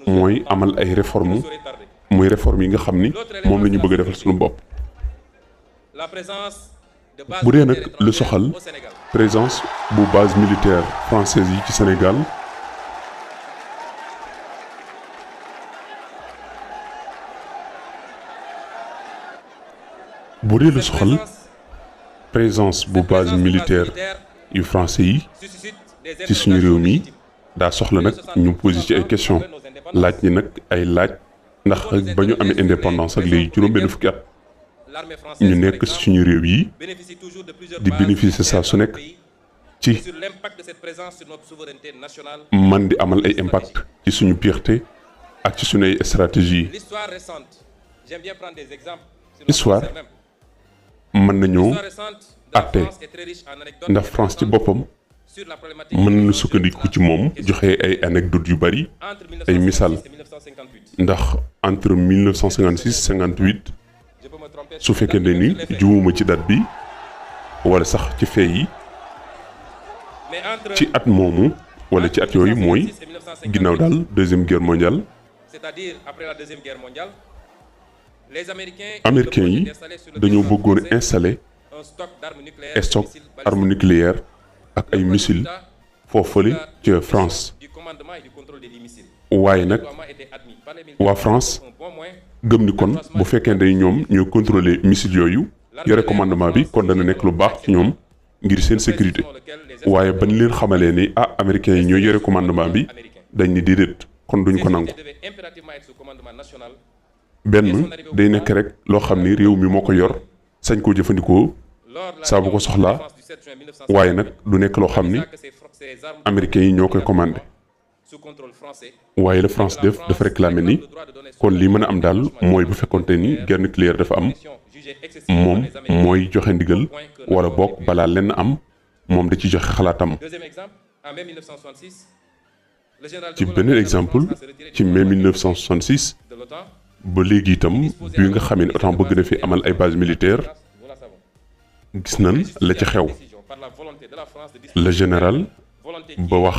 mooy amal ay réforme muy réforme yi nga xam ni moom la ñu bëgg a defal suñu bopp. bu dee nag lu soxal présence bu base militaire française yi ci Sénégal bu dee lu soxal présence bu base militaire yu français yi ci suñu réew mi daa soxla nag ñu posé ci ay questions laaj ñi nag ay laaj ndax ba ñu amee indépendance ak léegi juróom-benn fukki at ñu nekk suñu réew yi di bénéficier saa su nekk ci man di amal ay impact ci suñu pièreté ak ci suñu ay stratégie. histoire mën nañoo àtte ndax France ci boppam mën na sukkandiku ci moom joxe ay anecdotes yu bari ay misaal ndax entre 1956 58 su fekkee ne ni juumuma ci date bi wala sax ci fee yi ci at moomu wala ci at yooyu mooy ginnaaw daal deuxième guerre mondiale américains yi dañoo bëggoon a installer stock arme nucléaire ak ay missiles foofale ca France waaye nag waa France gëm ni kon bu fekkee ne ñoom ñoo contrôler missiles yooyu yore commandement bi kon dana nekk lu baax ci ñoom ngir seen sécurité waaye bañ leen xamalee ni américains yi ñooy yore commandement bi dañ ni déedéet kon duñ ko nangu. benn day nekk rek loo xam ni réew mi moo ko yor sañ koo jëfandikoo saa bu ko soxlaa waaye nag du nekk loo xam ni américains yi ñoo koy commandé waaye la France dafa réclamé ni kon lii mën a am daal mooy bu fekkonte ni guerre nucléaire dafa am moom mooy joxe ndigal wala bokk balaa lenn am moom da ci joxe xalaatam. ci beneen exemple ci mai 1966 ba léegi itam bi nga xamee ne OTAN bëgg na fi amal ay base militaire gis nañ la ci xew le général ba wax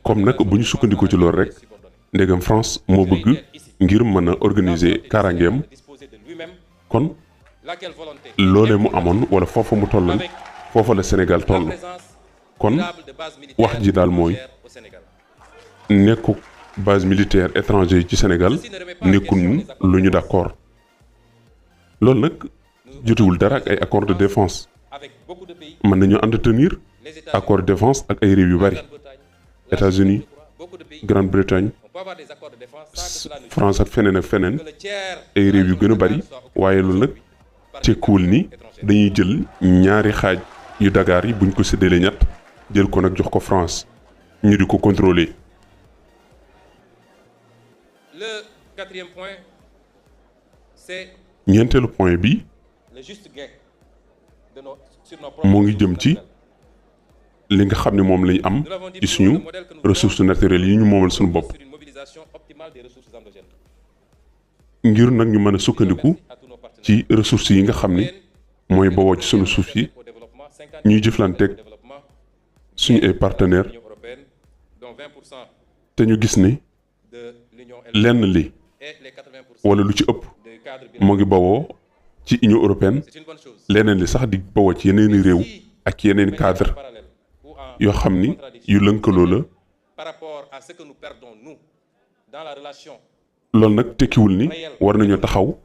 comme nag bu ñu sukkandikoo ci loolu rek ndegam France moo bëgg ngir mën a organiser kaaraangeem kon laquelle volonté loolee mu amoon wala foofa mu tolloon foofa la Sénégal la toll présence kon durable de bases militaires wax ji daal mooy étrangères au Sénégal. nekku base militaire étranger yi ci Sénégal nekkuñu lu ñu d'accord loolu nag jotewul dara ak ay accord de défense Avec beaucoup de pays, mën nañu entretenir les États-Unis, accord de défense ak ay réew yu bari la Grande-Bretagne, la États-Unis, Chine, je crois, beaucoup de pays, Grande-Bretagne on peut avoir des accords de défense sans que cela ne France ak feneen ak feneen que le tiers ay réew yu gën a bari waaye loolu nag tekkuwul ni dañuy jël ñaari xaaj yu Dakar yi buñ ko séddalee ñett jël ko nag jox ko France ñu di ko contrôler. Le quatrième point, c'est ñeenteelu point bi le juste gain de sur nos moo ngi ressources jëm ci naturelles. li nga xam ne moom lañu am Nous l'avons dit ci plus haut, suñu le modèle que nous ressources voulons naturelles yi ñu moomal suñu bopp sur une mobilisation optimale des ressources endogènes. ngir nag ñu mën a sukkandiku À tous nos partenaires. ci ressources yi nga xam ni mooy bawoo ci suñu suuf yi Au développement, 50 ñuy jëflanteeg au développement, suñu ay partenaires l'Union européenne, dont 20% te ñu gis ni de l'Union lenn li et les 80% wala lu ci ëpp du cadre moo bilatéral. ngi bawoo ci Union européenne C'est une bonne chose. leneen li sax di bawoo ci yeneeni réew ak yeneen cadre Parallèle ou en yoo xam ni contradiction yu lënkaloo la par rapport à ce que nous perdons nous dans la relation loolu nag tekkiwul ni war nañoo taxaw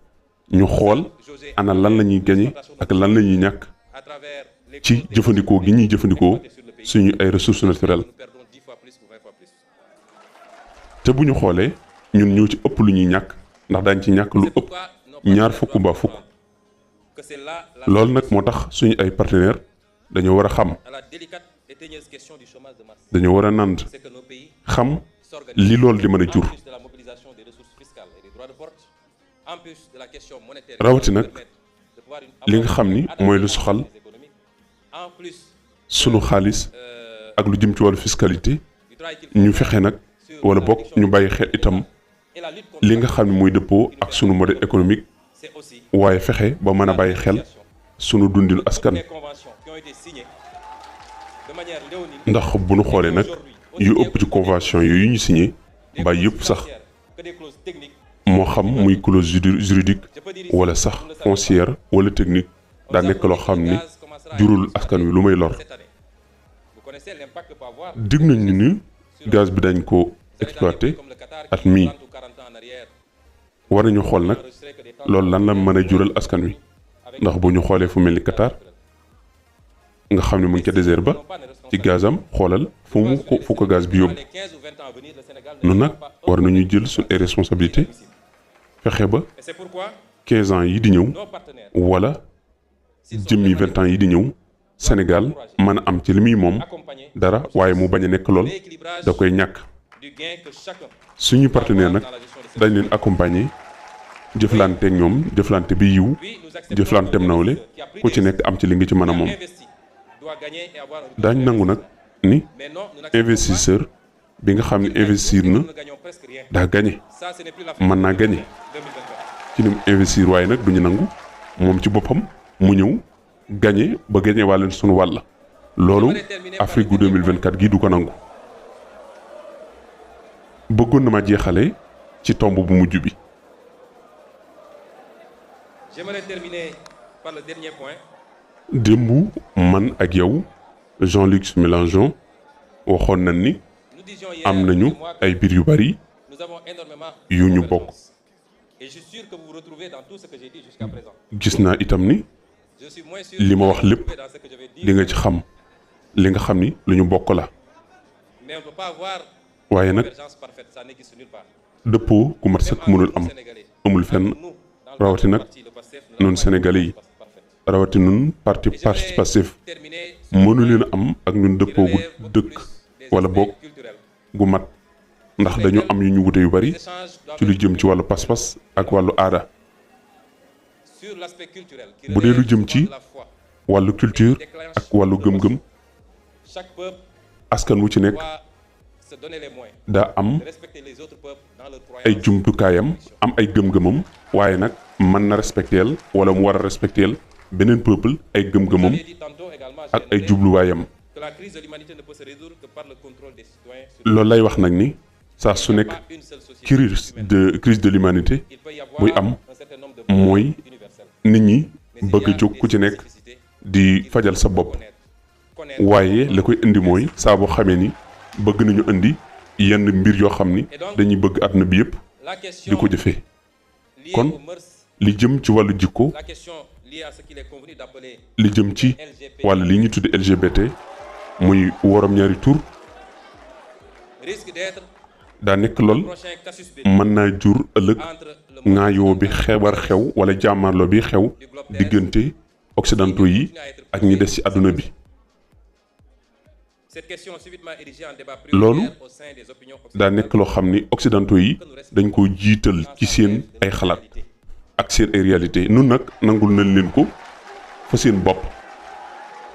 ñu xool José ana lan la ñuy gañe ak lan la ñuy ñàkk à travers les ci clauses jëfandikoo gi ñuy jëfandikoo suñu ay ressources naturelles nous perdons 10 fois plus ou 20 fois plus. te bu ñu xoolee ñun ñoo ci ëpp lu ñuy ñàkk ndax daañ ci ñàkk lu C'est ëpp pourquoi nos ñaar partenaires fukk doivent mbaa fukk comprendre que c'est là la loolu nag moo tax suñu ay partenaires dañoo war a xam à la délicate et teigneuse question du chômage de masse. dañoo war a nand C'est que nos pays xam s'organisent li loolu di mën a en jur plus de la mobilisation des ressources fiscales et des droits de porte, en plus de la question monétaire rawati qui va nag nous permettre de pouvoir li nga xam ni mooy lu soxal économique, en plus sunu xaalis ak lu jëm ci wàllu fiscalité du travail qu'il faut ñu fexe nag wala bokk ñu bàyyi xel itam et la lutte contre li nga xam ne mooy dëppoo ak sunu modèle économique c'est aussi waaye fexe ba mën a bàyyi xel sunu dundinu askan les conventions qui ont été signées de manière léonine ndax bu ñu xoolee nag yu ëpp ci convention yooyu ñu signé mbaa yëpp sax que des clauses techniques. moo xam muy clause juridique Je peux dire ici, wala sax vous le savez, foncière wala technique daa nekk loo xam ni gaz commencera à jurul être askan wi lu may lor cette année. Vous connaissez l'impact que peut avoir dig nañ ni gaz bi dañ ko exploité comme le Qatar at qui, mii 30 ou 40 ans en arrière, war nañu xool nag enregistrait que des temps loolu lan la mën a jural askan wi ndax bu ñu xoolee fu mel ni Qatar nga xam ne mu ngi ca désert ba ci gazam xoolal fu ko gaz bi yóbbu les 15 ou 20 ans à venir, le Sénégal ne noonu sera nag pas war nañu jël suñ ay responsabilité fexe ba Et c'est pourquoi 15 ans yi di ñëw nos partenaires, wala jëmmi 20 ans yi di ñëw Sénégal mën a am ci li muy moom accompagnés dara waaye mu bañ a nekk lool l'équilibrage da koy ñàkk du gain que chacun suñu partenaire nag dans la gestion de ces dañ leen accompagner jëflante ak ñoom jëflante bi yiw Puis, nous acceptons jëflanteem que nawle qui a pris ku ci des nekk am ci li nga ci mën a moom investi doit gagner et avoir un retour daañ sur nangu nag investissement. ni Mais non, nous n'acceptons investisseur bi nga xam ne investir pas, na nous ne gagnons presque rien. daa gagné Ça, ce n'est plus la mën naa gagné 2024. ci ni mu investir waaye nag duñu nangu moom ci boppam mu ñëw gagné ba gagné wàlleen suñu wàll loolu Afrique gu 2024 gii du ko nangu bëggoon na ma jeexale ci tomb bu mujj bi J'aimerais terminer par le dernier point. démb man ak yow Jean-Luc Mélenchon waxoon nañ ni Nous disions hier, am nañu et moi, que ay biir yu bari nous avons énormément yu ñu de bokk. convergences. Et je suis sûr que vous vous retrouvez dans tout ce que j'ai dit jusqu'à présent. gis naa itam ni Je suis moins sûr li ma que wax vous vous lépp retrouvez dans ce que je vais dire. li nga ci xam li nga xam ni lu ñu bokk la Mais on ne peut pas avoir waaye une nag convergence parfaite, ça n'existe nulle part. dëppoo ku mat Même sëkk mënul entre am nous, Sénégalais, amul fenn entre nous, dans rawati nag parti, le PASTEF, nous noonu n'avons pas une Sénégalais yi convergence parfaite. rawati nun parti Et j'aimerais Pastef terminer sur mënu un leen point a am ak ñun qui dëppoo gu relève beaucoup dëkk plus des wala aspects boog culturels. gu mat ndax dañu am yu ñu wute yu bari Les échanges doivent ci lu être jëm ci wàllu pas-pas ak wàllu aada sur l'aspect culturel qui bu dee lu relève jëm souvent ci de la foi. wàllu culture ak wàllu gëm-gëm Chaque peuple askan wu ci nekk doit se donner les moyens daa am de respecter les autres peuples dans leur ay croyances. jumtukaayam am ay gëm-gëmam waaye nag mën na respecteel wala mu war a respecteel beneen peuple ay Vous gëm-gëmam l'aviez dit tantôt également, ak j'ai ay noté jubluwaayam que la crise de l'humanité ne peut se résoudre que par le contrôle des citoyens sur loolu lay wax nag ni saa su nekk pas une seule société humaine. crise de l'humanité Il peut y avoir buy am un certain nombre de mooy universels. nit ñi bëgg a jóg ku ci nekk di fajal sa bopp waaye la koy indi mooy saa boo xamee ni bëgg nañu indi yenn mbir yoo xam ni dañuy bëgg àdduna bi yépp di ko jëfee kon li jëm ci wàllu jikko li jëm ci wàllu li ñu tudde LGBT muy worom ñaari tur daa nekk lool mën naa jur ëllëg ŋaayoo bi xebar xew wala jàmmarloo bi xew diggante occidentaux yi ak ñi des ci àdduna bi loolu daa nekk loo xam ni occidentaux yi dañ ko jiital ci seen ay xalaat ak seen ay réalité nun nag nangul nañ leen ko fa seen bopp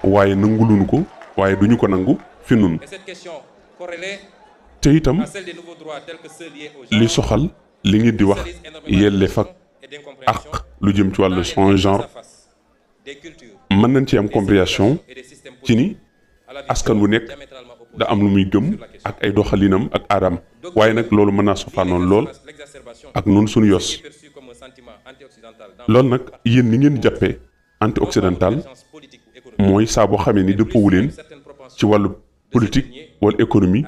waaye nanguluñu ko waaye duñu ko nangu fi nun te itam li soxal li ngeen di wax yelleef ak lu jëm ci wàllu son genre mën nañ ci am compréhension ci ni askan wu nekk da am lu muy gëm ak ay doxalinam ak aadam waaye nag loolu mën naa sofaanoon lool ak noonu suñu yos loolu nag yéen ni ngeen jàppee anti occidental mooy saa boo xamee ni dëppoowu leen ci wàllu politique wala économie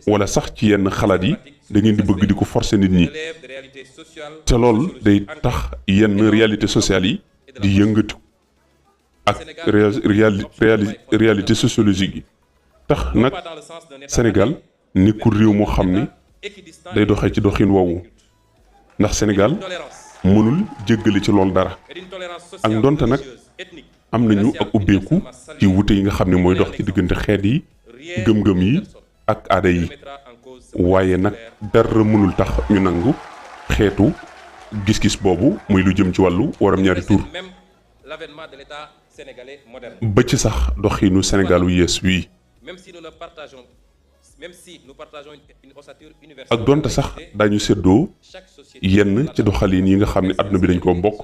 wala sax ci yenn xalaat yi da ngeen di bëgg di ko forcer nit ñi te loolu day tax yenn réalité sociale yi di yëngatu ak réalité sociologique yi tax nag Sénégal nekkul réew moo xam ni day doxee ci doxin woowu ndax Sénégal mënul jéggale ci loolu dara ak ndonte nag am nañu ak ubbeeku ci wute yi nga xam ne mooy dox ci diggante xeet yi gëm-gëm yi ak aada yi waaye nag dara mënul tax ñu nangu xeetu gis-gis boobu muy lu jëm ci wàllu waram ñaari tur ba ci sax doxinu Sénégal wu yees wii ak donte sax dañu séddoo yenn ci doxalin yi nga xam ne àdduna bi dañ koo bokk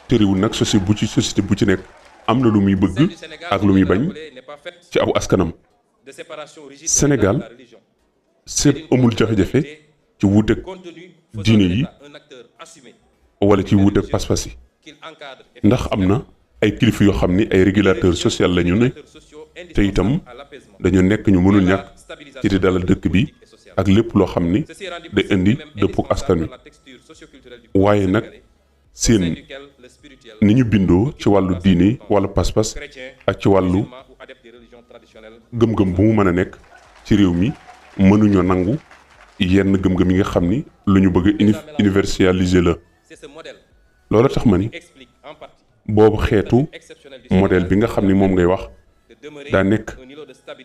tëriwul nag société bu ci nekk am na lu muy bëgg ak lu muy bañ ci aw askanam Sénégal sépp amul jafe-jafe ci wuuteeg diine yi wala ci wuuteeg pas-pas yi ndax am na ay kilifa yoo xam ni ay régulateurs sociaux la ñu ne te itam dañu nekk ñu mënul ñàkk ci di dalal dëkk bi ak lépp loo xam ni day indi dëppoo askan wi waaye nag seen ni ñu bindoo ci wàllu diine wala pas-pas ak ci wàllu gëm-gëm bu mu mën a nekk ci réew mi mënuñoo nangu yenn gëm-gëm yi nga xam ni lu ñu bëgg a universaliser la loolu tax ma ni boobu xeetu modèle bi nga xam ni moom ngay wax daa nekk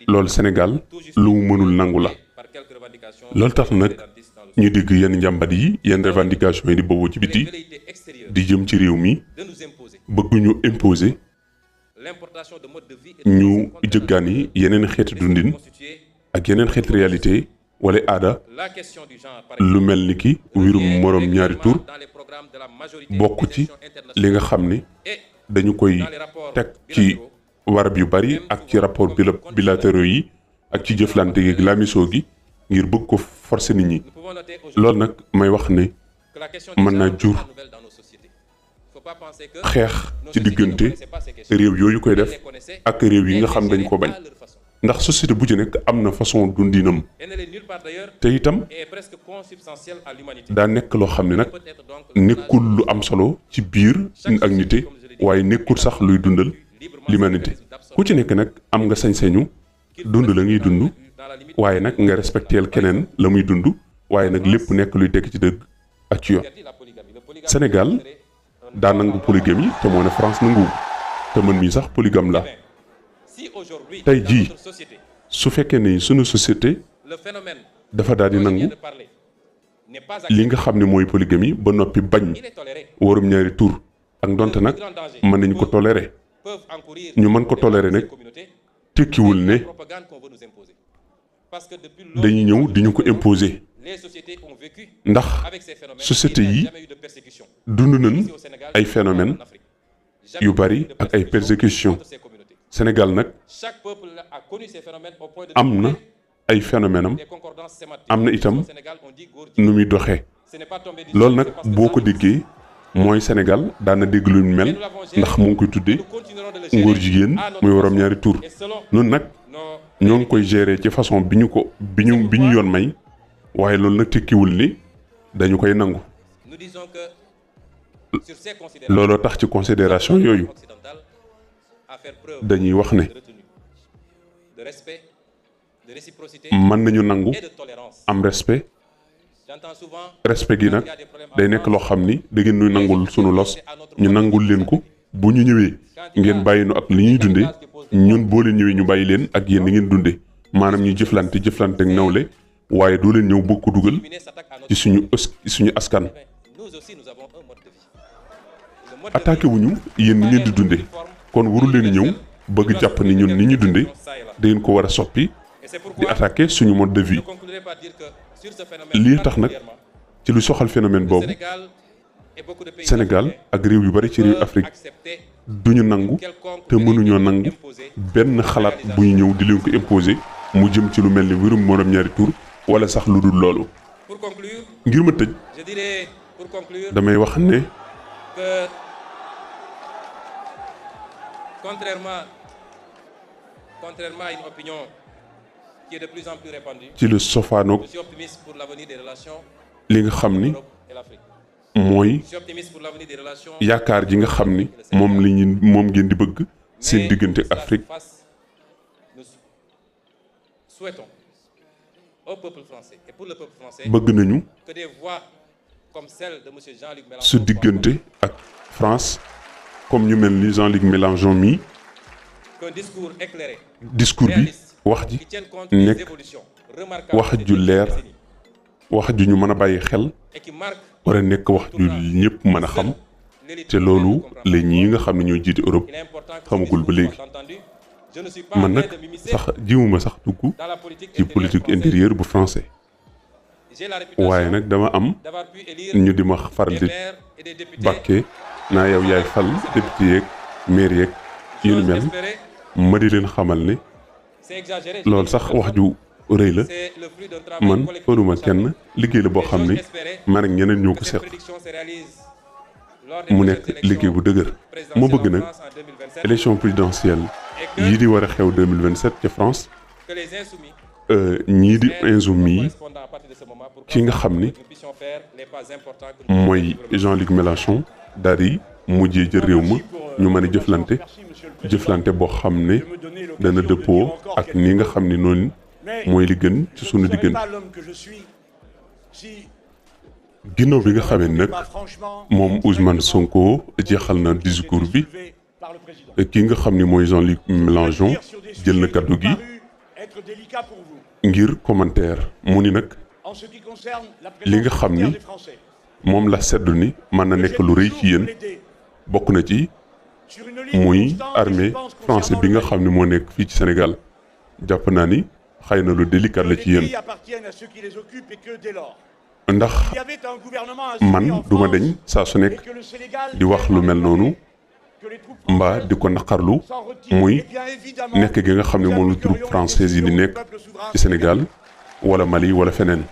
loolu Sénégal lu mu mënul nangu la loolu tax nag ñu dégg yenn njàmbat yi yenn revendication yi di boobu ci biti di jëm ci réew mi bëgguñu imposer ñu jëggaani yeneen xeeti dundin ak yeneen xeeti réalité wala aada lu mel ni ki wirum moroom ñaari tur bokk ci li nga xam ni dañu koy teg ci warab yu bari ak ci rapport bilatéraux yi ak ci jëflante gi laamisoo gi ngir bëgg ko forcer nit ñi loolu nag may wax ne mën naa jur xeex ci diggante réew yooyu koy def ak réew yi nga xam dañ ko bañ ndax société bu ci nekk am na façon dundinam te itam daa nekk loo xam ne nag nekkul lu am solo ci biir ak nite waaye nekkul sax luy dundal l'humanité ku ci nekk nag am nga sañ-sañu dund la ngay dund waaye nag nga respecteel keneen la muy dund waaye nag lépp nekk luy tekk ci dëgg ak ci yoon Sénégal daa nangu polygamie te moo ne France nangu te man mii sax polygame la tey jii su fekkee ne sunu société dafa daal di nangu li nga xam ne mooy polygamie ba noppi bañ warum ñaari tur ak ndonte nag mën nañu ko tolérer ñu mën ko tolérer nag tekkiwul ne dañuy ñëw di ñu ko imposer ndax société yi dund nañ ay phénomènes yu bari ak ay persécutions Sénégal nag am na ay phénomènes am na itam nu muy doxee loolu nag boo ko déggee mooy Sénégal daana dégg lu mel ndax mu ngi koy tuddee ngóor jigéen muy waroom ñaari tur noonu nag ñoo ngi koy gérer ci façon bi ñu yoon may waaye loolu nag tekkiwul ni dañu koy nangu looloo tax ci considération yooyu dañuy wax ne mën nañu nangu am respect gi nag day nekk loo xam ni da ngeen ñuy nangul sunu los ñu nangul leen ko bu ñu ñëwee ngeen bàyyi nu ak li ñuy dundee ñun boo leen ñëwee ñu bàyyi leen ak yéen ni ngeen dundee maanaam ñu jëflante ak nawle waaye doo leen ñëw bëgg ko dugal ci suñu askan. attaqué wuñu yéen ni ngeen di dundee kon warul leen ñëw bëgg jàpp ni ñun ni ñu dundee da ngeen ko war a soppi di attaqué suñu mode de vie. lii tax nag ci lu soxal phénomène boobu Sénégal ak réew yu bari ci réew Afrique duñu nangu te mënuñoo nangu benn xalaat bu ñu ñëw di leen ko imposer mu jëm ci lu mel ni mbirum morom ñaari tur wala sax lu dul loolu. ngir ma tëj damay wax ne contrairement à une opinion qui est de plus en plus répandue, ci lu sofaanoog je suis optimiste pour l'avenir des relations li nga xam ni Europe et l'Afrique. mooy Je suis optimiste pour l'avenir des relations yaakaar ji nga xam ni moom ngeen di bëgg seen diggante ak Afrique. Nous souhaitons au peuple français et pour le peuple français bëgg nañu que des voix comme celle de monsieur Jean-Luc Mélenchon su diggante ak France comme ñu mel ni Jean-Luc Mélenchon mi qu'un discours éclairé, discours bi wax ji qui tienne compte des nekk évolutions remarquables wax ju leer wax ju ñu mën a bàyyi xel et qui marque war a nekk wax ju ñëpp mën a xam te loolu la ñi nga xam ne ñoo jiite Europe il est important que xamagul ba léegi. je ne suis pas en man train nag de m'immiscer sax jiwuma sax dugg dans la politique ci politique intérieure bu français J'ai la réputation waaye nag dama am d'avoir pu élire ñu di ma faral des di maires et des députés. bàkkee naa yow yaay fal député yeeg maire yeeg yu ni J'ose mel espérer, ma di leen xamal ne c'est exagéré. loolu sax wax ju rëy la C'est le fruit d'un travail man collectif faruma acharné. kenn liggéey la boo xam ni J'ose espérer man ak ñeneen ñoo ko que cette seq prédiction se réalise lors des mu prochaines nekk élections liggéey bu dëgër ma bëgg nag présidentielles en France en 2027 élection présidentielle et yii di war a xew 2027 ca France que les insoumis ñii di insoumis correspondant à partir de ce moment pour ki nga xam ni que nous puissions faire les pas importants que nous mooy Jean-Luc Mélenchon daal di mujjee jël réew ma ñu mën a jëflante boo xam ne dana dëppoo ak ni nga xam ni noonu mooy li gën ci sunu diggante. ginnaaw bi nga xamee nag moom Ousmane Sonko jeexal na discours bi ki nga xam ni mooy Jean-Luc Mélenchon jël na kaddu gi ngir commentaire mu ni nag li nga xam ni moom la seddu ni mën na nekk lu rëy ci yéen bokk na ci muy armée français bi nga xam ni moo nekk fii ci Sénégal jàpp naa ni xëy na lu délicat la ci yéen ndax man duma deñ saa su nekk di wax lu mel noonu mbaa di ko naqarlu muy nekk gi nga xam ne moom la troupe française yi di nekk ci Sénégal wala Mali wala feneen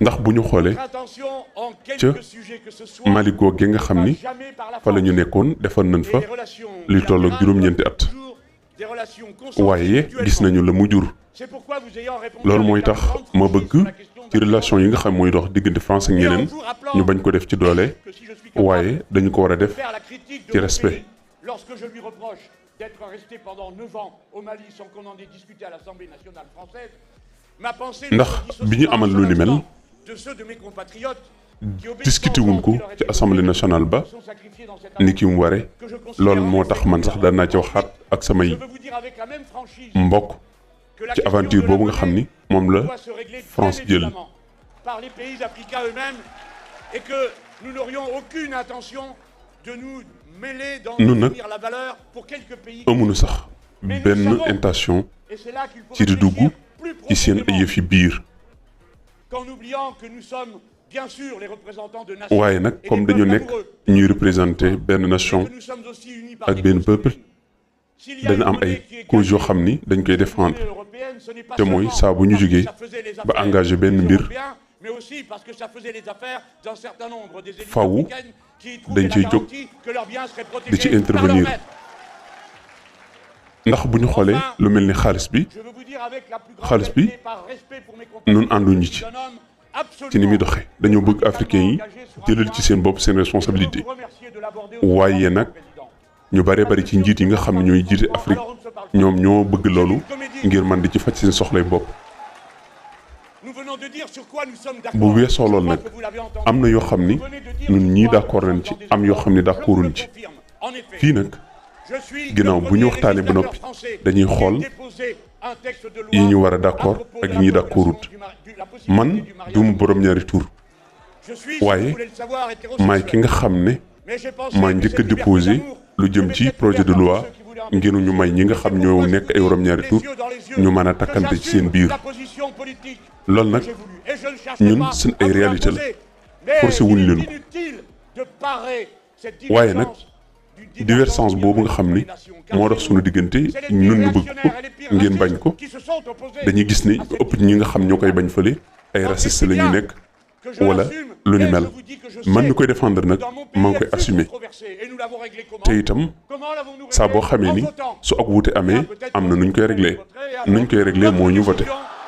ndax bu ñu xoolee ca Mali googu nga xam ni fa la ñu nekkoon defoon nañ fa li toll ak juróom-ñeenti at waaye gis nañu la mu jur loolu mooy tax ma bëgg ci relation yi nga xam mooy dox diggante France ak ñeneen ñu bañ ko def ci doole waaye dañu ko war a def ci respect. Lorsque je lui reproche d'être resté pendant 9 ans au Mali sans qu'on en ait discuté à l'Assemblée nationale française, ma pensée ndax bi ñu amal lu ni mel de ceux de mes compatriotes discuté wuñ ko ci assemblée nationale ba ni ki mu ware loolu moo tax man sax daan naa ci waxaat ak samay mbokk ci aventure boobu nga xam ni moom la France jël. par les pays africains eux-mêmes et que nous n'aurions aucune intention de nous mêler dans la valeur pour quelques pays. amuñu sax benn intention ci di dugg ci seen ay yëfi biir. qu'en oubliant que nous sommes bien sûr les représentants de nations. waaye nag comme dañu nekk ñuy représenter benn nation ak benn peuple dana am ay causes yoo xam ni dañ koy défendre te mooy saa bu ñu jógee ba engagé benn mbir mais aussi parce que ça faisait les affaires d'un certain nombre des élites Faw africaines qui trouvaient dañ la ciy jóg garantie que leurs biens seraient di ci protégés par leur intervenir maître. ndax bu ñu xoolee lu mel ni xaalis bi Je veux vous dire avec la plus grande xaalis bi fierté, par respect pour mes compatriotes, nun ànduñu ci d'un homme absolument ci ni muy doxee dañoo bëgg africain yi jëlal ci seen bopp seen responsabilité waaye nag ñu bare bari ci njiit yi nga xam ne ñooy jiite Afrique ñoom ñoo bëgg loolu ngir man di ci faj seen soxlay bopp bu weesoo loolu nag am na yoo xam ni ñun ñii d'accord nañ ci am yoo xam ni d'accorduñ ci fii nag ginnaaw bu ñu waxtaanee ba noppi dañuy xool yi ñu war a d'accord ak yi ñuy d'accordut man duma borom ñaari tur waaye maay ki nga xam ne maa njëkk a déposé lu jëm ci projet de loi ngir ñu may ñi nga xam ñoo nekk ay borom ñaari tur ñu mën a takkante ci seen biir loolu nag ñun suñ ay réalité la forcé wuñ leen ko waaye nag divergence boobu nga xam ni moo dox suñu diggante ñun ñu bëgg ko ngeen bañ ko dañuy gis ni ëpp ñi nga xam ñoo koy bañ fële ay raciste la ñu nekk wala lu ni mel man mi koy défendre nag maa ngi koy assumer te itam saa boo xamee ni su ak wuute amee am na nuñ koy réglé moo ñu voté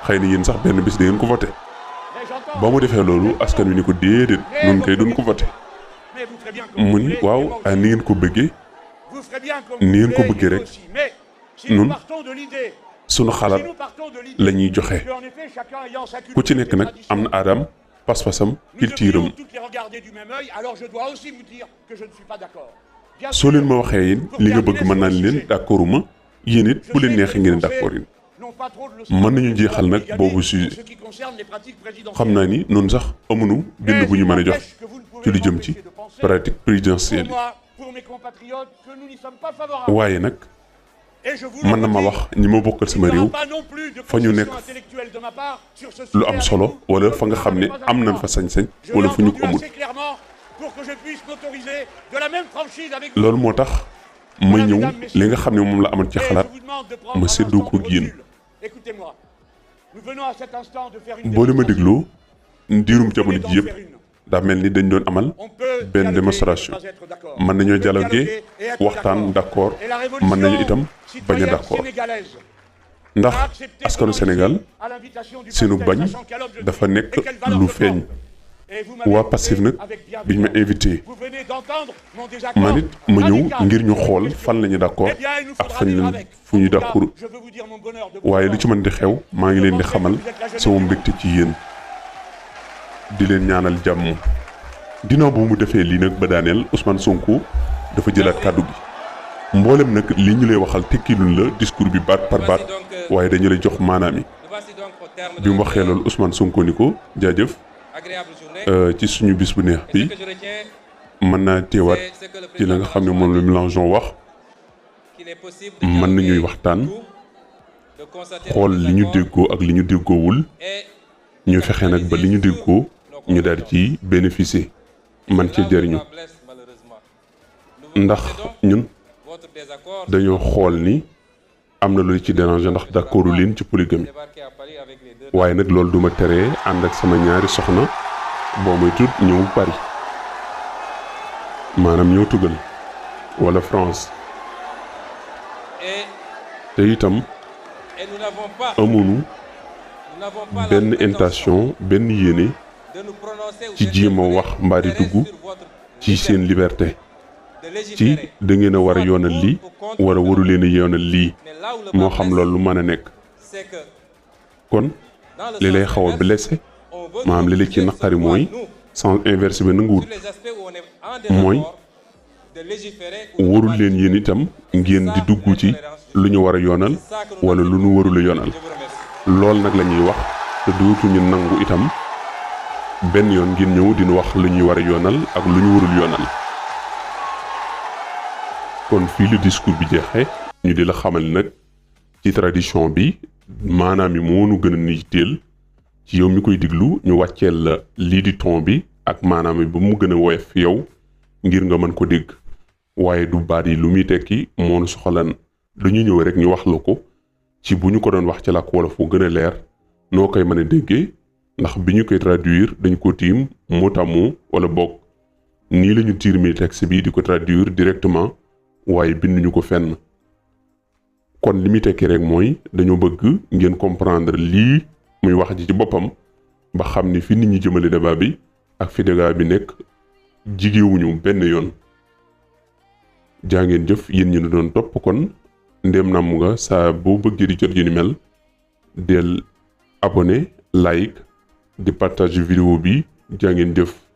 xëy na yéen sax benn bis da ngeen ko voté ba mu defee loolu askan wi ni ko déedéet nun koy duñ ko voté mu ni waaw ni ngeen ko bëggee rek nun sunu xalaat la ñuy joxe ku ci nekk nag am na aadam pas-pasam culture am soo leen ma waxee yéen li nga bëgg mën naa leen d'accorduma yéen it bu leen neexee ngeen d'accord yi mën nañu jeexal nag boobu sujet xam naa ni noonu sax amuñu bind bu ñu mën a jox ci lu jëm ci pratique présidentielle waaye nag mën na ma wax ñi ma bokkal sama réew fa ñu nekk lu am solo wala fa nga xam ne am nañ fa sañ-sañ wala fu ñu ko amul loolu moo tax ma ñëw li nga xam ne moom la amoon ci xalaat ma séddoo ko ak yéen boo leen ma dégloo diirum jamono ji yëpp daa mel ni dañ doon amal benn démonstration mën nañoo dialoguer waxtaan d'accord mën nañu itam bañ a d'accord ndax askanu Sénégal seenu bañ dafa nekk lu feeñ waa Pastef nag biñ ma invité man it ma ñëw ngir ñu xool fan la ñu d'accord ak fan lañ fu ñu d'accord waaye lu ci mën di xew maa ngi leen di xamal sama mbégte ci yéen di leen ñaanal jàmm ginnaaw bu mu defee lii nag ba daaneel Ousmane Sonko dafa jëlaat kàddu gi mboolem nag li ñu lay waxal tekkiluñ la discours bi baat par baat waaye dañu lay jox maanaam yi bi mu waxee loolu Ousmane Sonko ni ko jaajëf ci suñu bis bu neex bi mën naa teewaat ci la nga xam ne moom la Mélenchon wax mën nañuy waxtaan xool li ñu déggoo ak li ñu déggoowul ñu fexe nag ba li ñu déggoo ñu daal ci bénéficier man ci jëriñu ndax ñun dañoo xool ni am na lu ci déranger ndax d'accordu leen ci polygamie waaye nag loolu duma teree ànd ak sama ñaari soxna boo muy tudd ñëw Paris maanaam ñëw tugal wala France te itam amuñu benn intention benn yéene ci jéem a wax mbaa di dugg ci seen liberté ci da ngeen a war a yoonal lii wala waru leen a yoonal lii moo xam loolu lu mën a nekk kon li lay xaw a blessé maanaam li la ci naqari mooy sens inverse bi nanguwul mooy warul leen yéen itam ngeen di dugg ci lu ñu war a yoonal wala lu ñu warul a yoonal lool nag la ñuy wax te dootuñu nangu itam benn yoon ngeen ñëw dina wax lu ñuy war a yoonal ak lu ñu warul yoonal kon fii le discours bi jeexee ñu di la xamal nag ci tradition bi maanaam yi moo nu gën a niiteel ci yow mi koy diglu ñu wàcceel la lii di ton bi ak maanaam yi ba mu gën a woyof yow ngir nga mën ko dégg waaye du baat yi lu muy tekki moo nu soxalan lu ñu ñëw rek ñu wax la ko ci bu ñu ko doon wax ci làkk wolof fu gën a leer noo koy mën a déggee ndax bi ñu koy traduire dañ ko tiim mot à mot wala boog nii lañu tiirmi texte bi di ko traduire directement waaye binduñu ko fenn. kon li muy tekki rek mooy dañoo bëgg ngeen comprendre lii muy wax ji ci boppam ba xam ni fi nit ñi jëmale débat bi ak fi débat bi nekk jigéewuñu benn yoon. jaa ngeen jëf yéen ñu doon topp kon ndéem namm nga saa boo bëggee di jot yu ni mel del abonné like di partage vidéo bi jaa ngeen jëf.